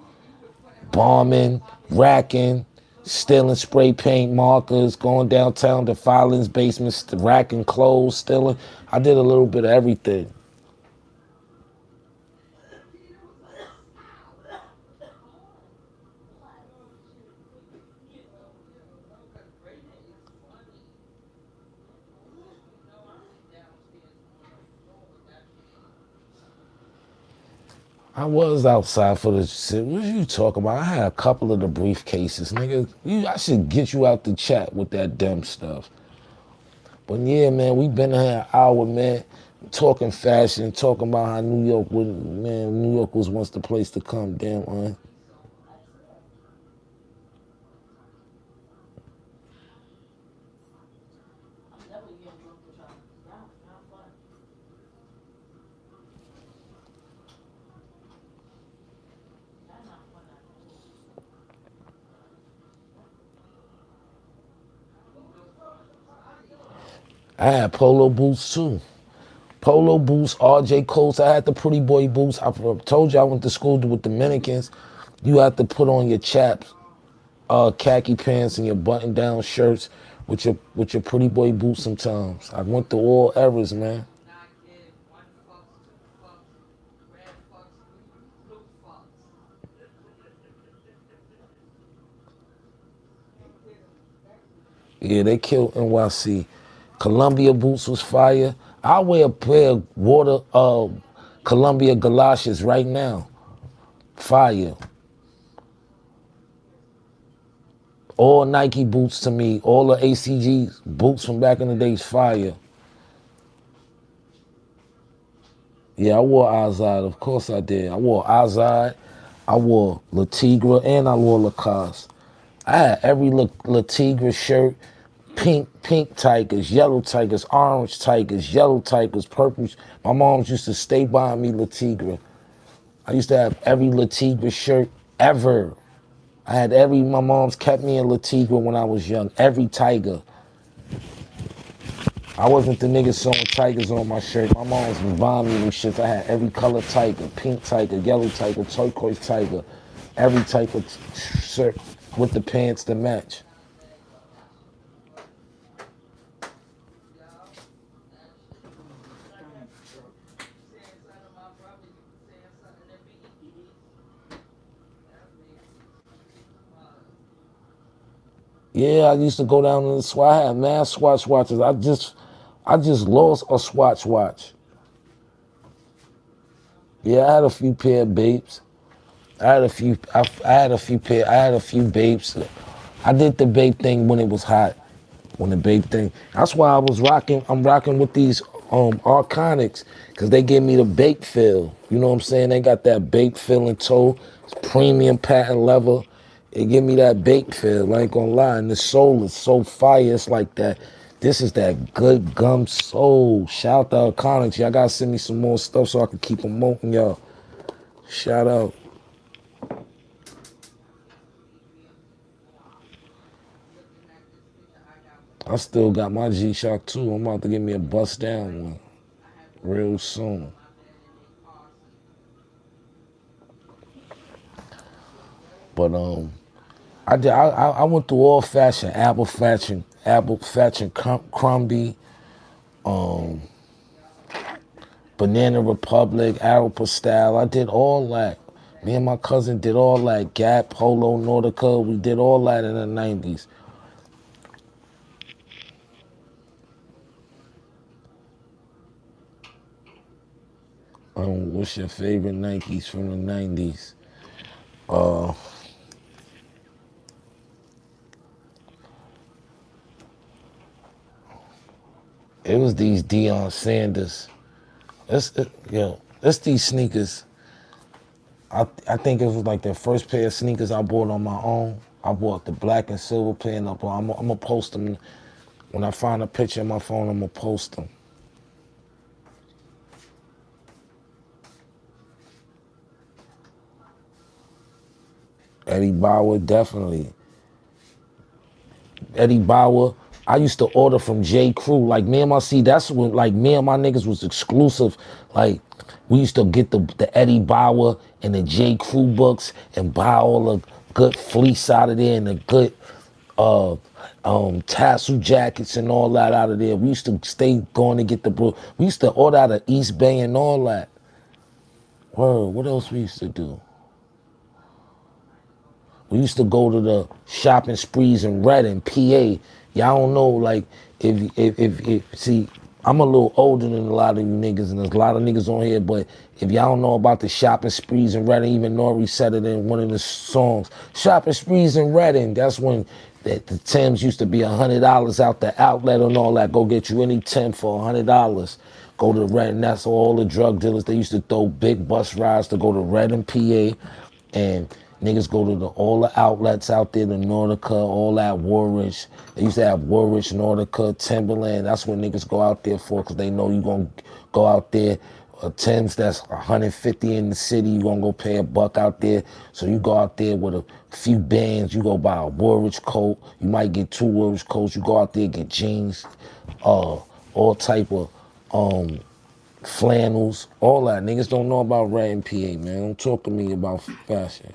Bombing, racking, stealing spray paint markers, going downtown to Filings basements, racking clothes, stealing. I did a little bit of everything. I was outside for the shit. What you talking about? I had a couple of the briefcases, nigga. I should get you out the chat with that dumb stuff. But yeah, man, we been here an hour, man, talking fashion, talking about how New York was once the place to come. Damn, man. I had polo boots too. Polo boots, RJ coats. I had the pretty boy boots. I told you I went to school with Dominicans. You had to put on your chaps, khaki pants and your button-down shirts with your pretty boy boots. Sometimes I went through all eras, man. Yeah, they killed NYC. Columbia boots was fire. I wear a pair of Columbia galoshes right now. Fire. All Nike boots to me. All the ACG boots from back in the days. Fire. Yeah, I wore Azad. Of course I did. I wore Azad. I wore Latigra and I wore Lacoste. I had every Latigra shirt, pink tigers, yellow tigers, orange tigers, yellow tigers, purple. My mom used to stay buying me Latigra. I used to have every Latigra shirt ever. My mom's kept me in Latigra when I was young. Every tiger. I wasn't the nigga sewing tigers on my shirt. My mom was buying me them shits. I had every color tiger, pink tiger, yellow tiger, turquoise tiger, every type of shirt with the pants to match. Yeah, I used to go down to the Swatch. I had mad Swatch watches. I just lost a Swatch watch. Yeah, I had a few pair of Bapes. I had a few. I had a few pair. I had a few Bapes. I did the Bape thing when it was hot. When the Bape thing. That's why I was rocking. I'm rocking with these Arconics because they give me the Bape feel. You know what I'm saying? They got that Bape feel in toe. It's premium patent leather. It give me that Bape feel. I ain't gonna lie. And the soul is so fire. It's like that. This is that good gum soul. Shout out to Arconics. Y'all gotta send me some more stuff so I can keep promoting y'all. Shout out. I still got my G-Shock too. I'm about to get me a bust down one real soon. But I went through all fashion, apple fashion, Crombie, Banana Republic, Arrow Style. I did all that. Me and my cousin did all that. Gap, Polo, Nautica. We did all that in the 90s. What's your favorite Nikes from the 90s? Uh, it was these Deion Sanders. It's these sneakers. I think it was like the first pair of sneakers I bought on my own. I bought the black and silver pair, and I'm gonna post them. When I find a picture on my phone, I'm gonna post them. Eddie Bauer, definitely. Eddie Bauer. I used to order from J. Crew. Like me and my that's when like me and my niggas was exclusive. Like we used to get the Eddie Bauer and the J. Crew books and buy all the good fleece out of there and the good uh tassel jackets and all that out of there. We used to stay going to get the bro. We used to order out of East Bay and all that. Word, what else we used to do? We used to go to the shopping sprees in Reading, PA. Y'all don't know, like, if see, I'm a little older than a lot of you niggas, and there's a lot of niggas on here, but if y'all don't know about the shopping sprees in Reading, even Nori said it in one of the songs. Shopping sprees in Reading, that's when the Timbs used to be $100 out the outlet and all that. Go get you any Tim for $100. Go to Reading, that's all the drug dealers. They used to throw big bus rides to go to Reading, PA, and niggas go to all the outlets out there, the Nordica, all that Woolrich. They used to have Woolrich, Nordica, Timberland. That's what niggas go out there for, because they know you gonna go out there. Tim's that's 150 in the city, you gonna go pay a buck out there. So you go out there with a few bands, you go buy a Woolrich coat. You might get 2 Woolrich coats. You go out there, get jeans, all type of flannels, all that. Niggas don't know about Red and PA, man. Don't talk to me about fashion.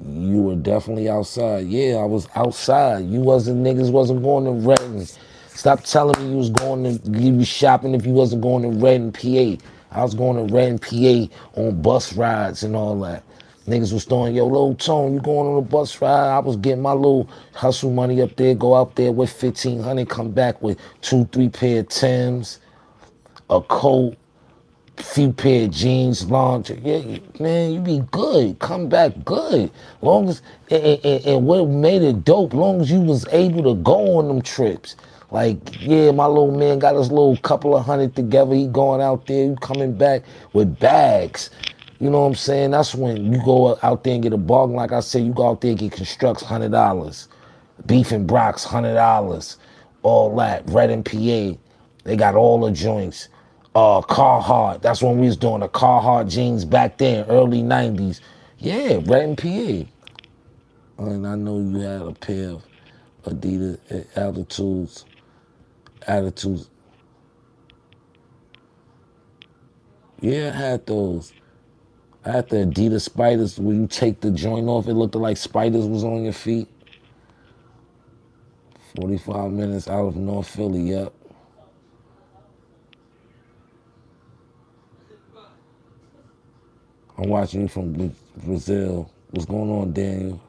You were definitely outside. Yeah, I was outside. Niggas wasn't going to Redden. Stop telling me you was going to, you was shopping if you wasn't going to Redden, PA. I was going to Redden, PA on bus rides and all that. Niggas was throwing, yo, little Tone, you going on a bus ride? I was getting my little hustle money up there, go out there with 1,500, come back with 2, 3 pair of Timbs, a coat, few pair of jeans, laundry. Yeah, man, you be good. Come back good. Long as and what made it dope, long as you was able to go on them trips. Like, yeah, my little man got his little couple of hundred together. He going out there, you coming back with bags. You know what I'm saying? That's when you go out there and get a bargain. Like I said, you go out there and get Constructs $100. Beef and Brock's $100. All that. Red and PA. They got all the joints. Carhartt. That's when we was doing the Carhartt jeans back then, early 90s. Yeah, Red and PA. And I know you had a pair of Adidas Altitudes. Attitudes. Yeah, I had those. I had the Adidas Spiders where you take the joint off, it looked like spiders was on your feet. 45 minutes out of North Philly, yep. I'm watching you from Brazil. What's going on, Daniel?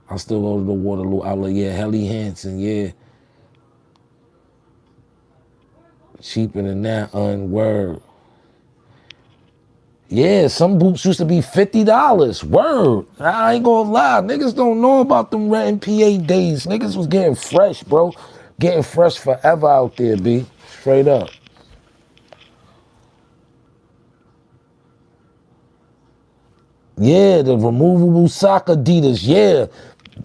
I still go to the Waterloo outlet. Yeah, Helly Hansen, yeah. Cheaper than that, unword. Yeah, some boots used to be $50. Word. I ain't gonna lie. Niggas don't know about them Red and PA days. Niggas was getting fresh, bro. Getting fresh forever out there, B. Straight up. Yeah, the removable sock Adidas. Yeah.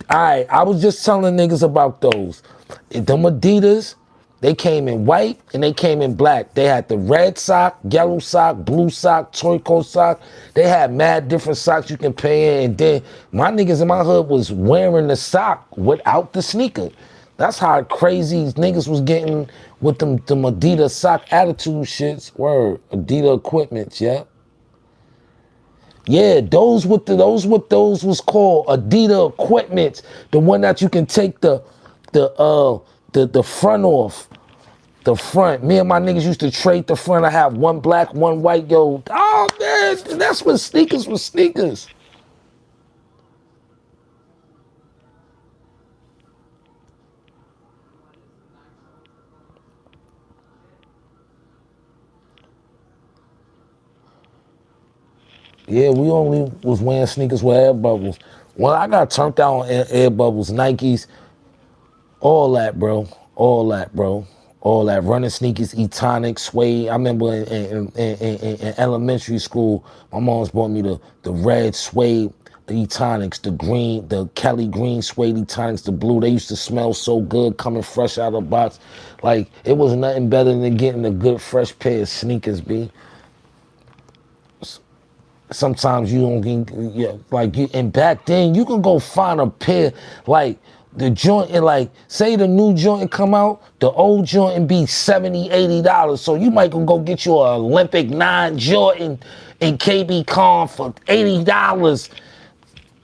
I was just telling niggas about those. Them Adidas, they came in white and they came in black. They had the red sock, yellow sock, blue sock, turquoise sock. They had mad different socks you can pay in. And then my niggas in my hood was wearing the sock without the sneaker. That's how crazy niggas was getting with them Adidas sock attitude shits. Word, Adidas equipments, yeah. Yeah, those was called Adidas equipment. The one that you can take the front off. The front. Me and my niggas used to trade the front. I have one black, one white. Yo, oh man, that's when sneakers was sneakers. Yeah, we only was wearing sneakers with air bubbles. When I got turned out on air bubbles, Nikes, all that, bro. All that, bro. All that. Running sneakers, E-Tonic, suede. I remember in elementary school, my mom's bought me the red suede, the E-Tonics, the green, the Kelly green suede E-Tonics, the blue. They used to smell so good coming fresh out of the box. Like, it was nothing better than getting a good, fresh pair of sneakers, B. Sometimes you don't get, yeah, like you, and back then you can go find a pair, like the joint, and like say the new joint come out, the old joint be $70-$80. So you might go get you an Olympic 9 Jordan in KB Con for $80.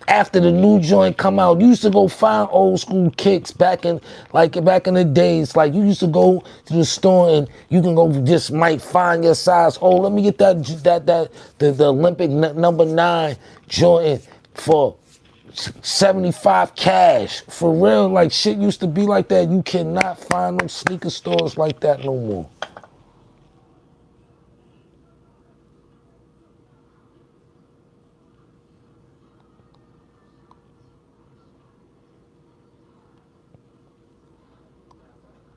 After the new joint come out, you used to go find old school kicks back in the days. Like you used to go to the store and you can go just might find your size. Oh, let me get the Olympic number 9 Jordan for 75 cash. For real, like shit used to be like that. You cannot find no sneaker stores like that no more.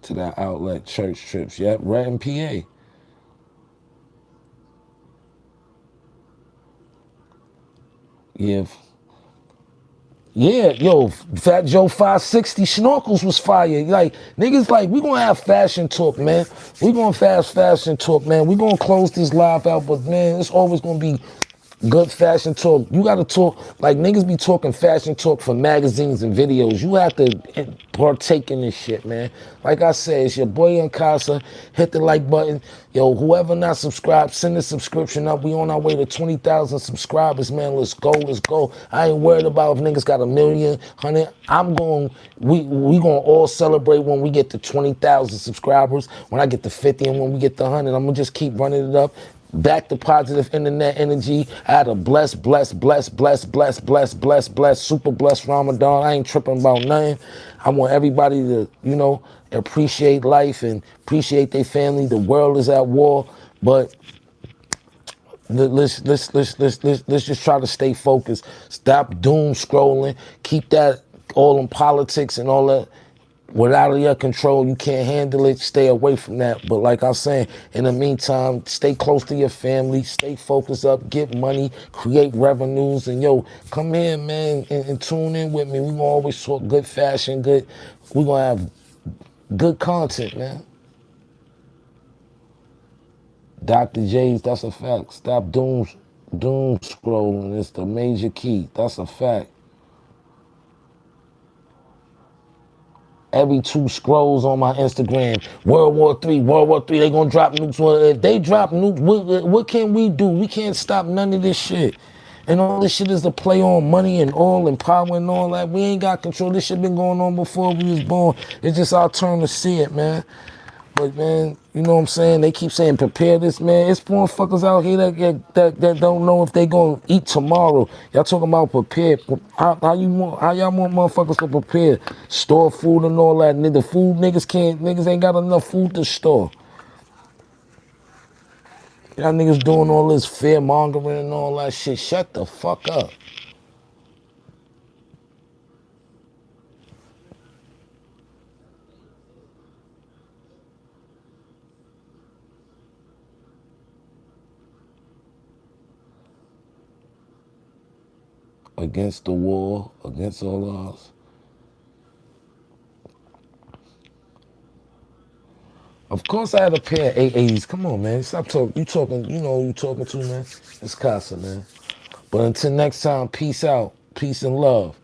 To that outlet church trips. Yep, right in PA. Yeah. Yeah, yo, Fat Joe 560 snorkels was fire. Like, niggas like, we gonna have fashion talk, man. We gonna fashion talk, man. We gonna close this live out, but man, it's always gonna be good fashion talk. You gotta talk, like niggas be talking fashion talk for magazines and videos. You have to partake in this shit, man. Like I said, it's your boy Uncasa. Hit the like button. Yo, whoever not subscribed, send a subscription up. We on our way to 20,000 subscribers, man. Let's go, let's go. I ain't worried about if niggas got 1,000,000, 100. We gonna all celebrate when we get to 20,000 subscribers. When I get to 50 and when we get to 100, I'm gonna just keep running it up. Back to positive internet energy. I had a blessed, super blessed Ramadan. I ain't tripping about nothing. I want everybody to, appreciate life and appreciate their family. The world is at war, but let's just try to stay focused. Stop doom scrolling. Keep that all in politics and all that. Without your control, you can't handle it. Stay away from that. But like I was saying, in the meantime, stay close to your family, stay focused up, get money, create revenues, and yo, come here, man, and tune in with me. We gonna always talk good fashion, we gonna have good content, man. Dr. J's, that's a fact. Stop doom scrolling. It's the major key. That's a fact. Every 2 scrolls on my Instagram, World War III, they gonna drop nukes. If they drop nukes, what can we do? We can't stop none of this shit. And all this shit is to play on money and oil and power and all that. We ain't got control. This shit been going on before we was born. It's just our turn to see it, man. But man, you know what I'm saying? They keep saying prepare this, man. It's motherfuckers out here that don't know if they gonna eat tomorrow. Y'all talking about prepare? How y'all want motherfuckers to prepare? Store food and all that. The food niggas ain't got enough food to store. Y'all niggas doing all this fear mongering and all that shit. Shut the fuck up. Against the war, against all odds. Of course I had a pair of 880s. Come on, man. Stop talking. You talking, you know who you talking to, man. It's Casa, man. But until next time, peace out. Peace and love.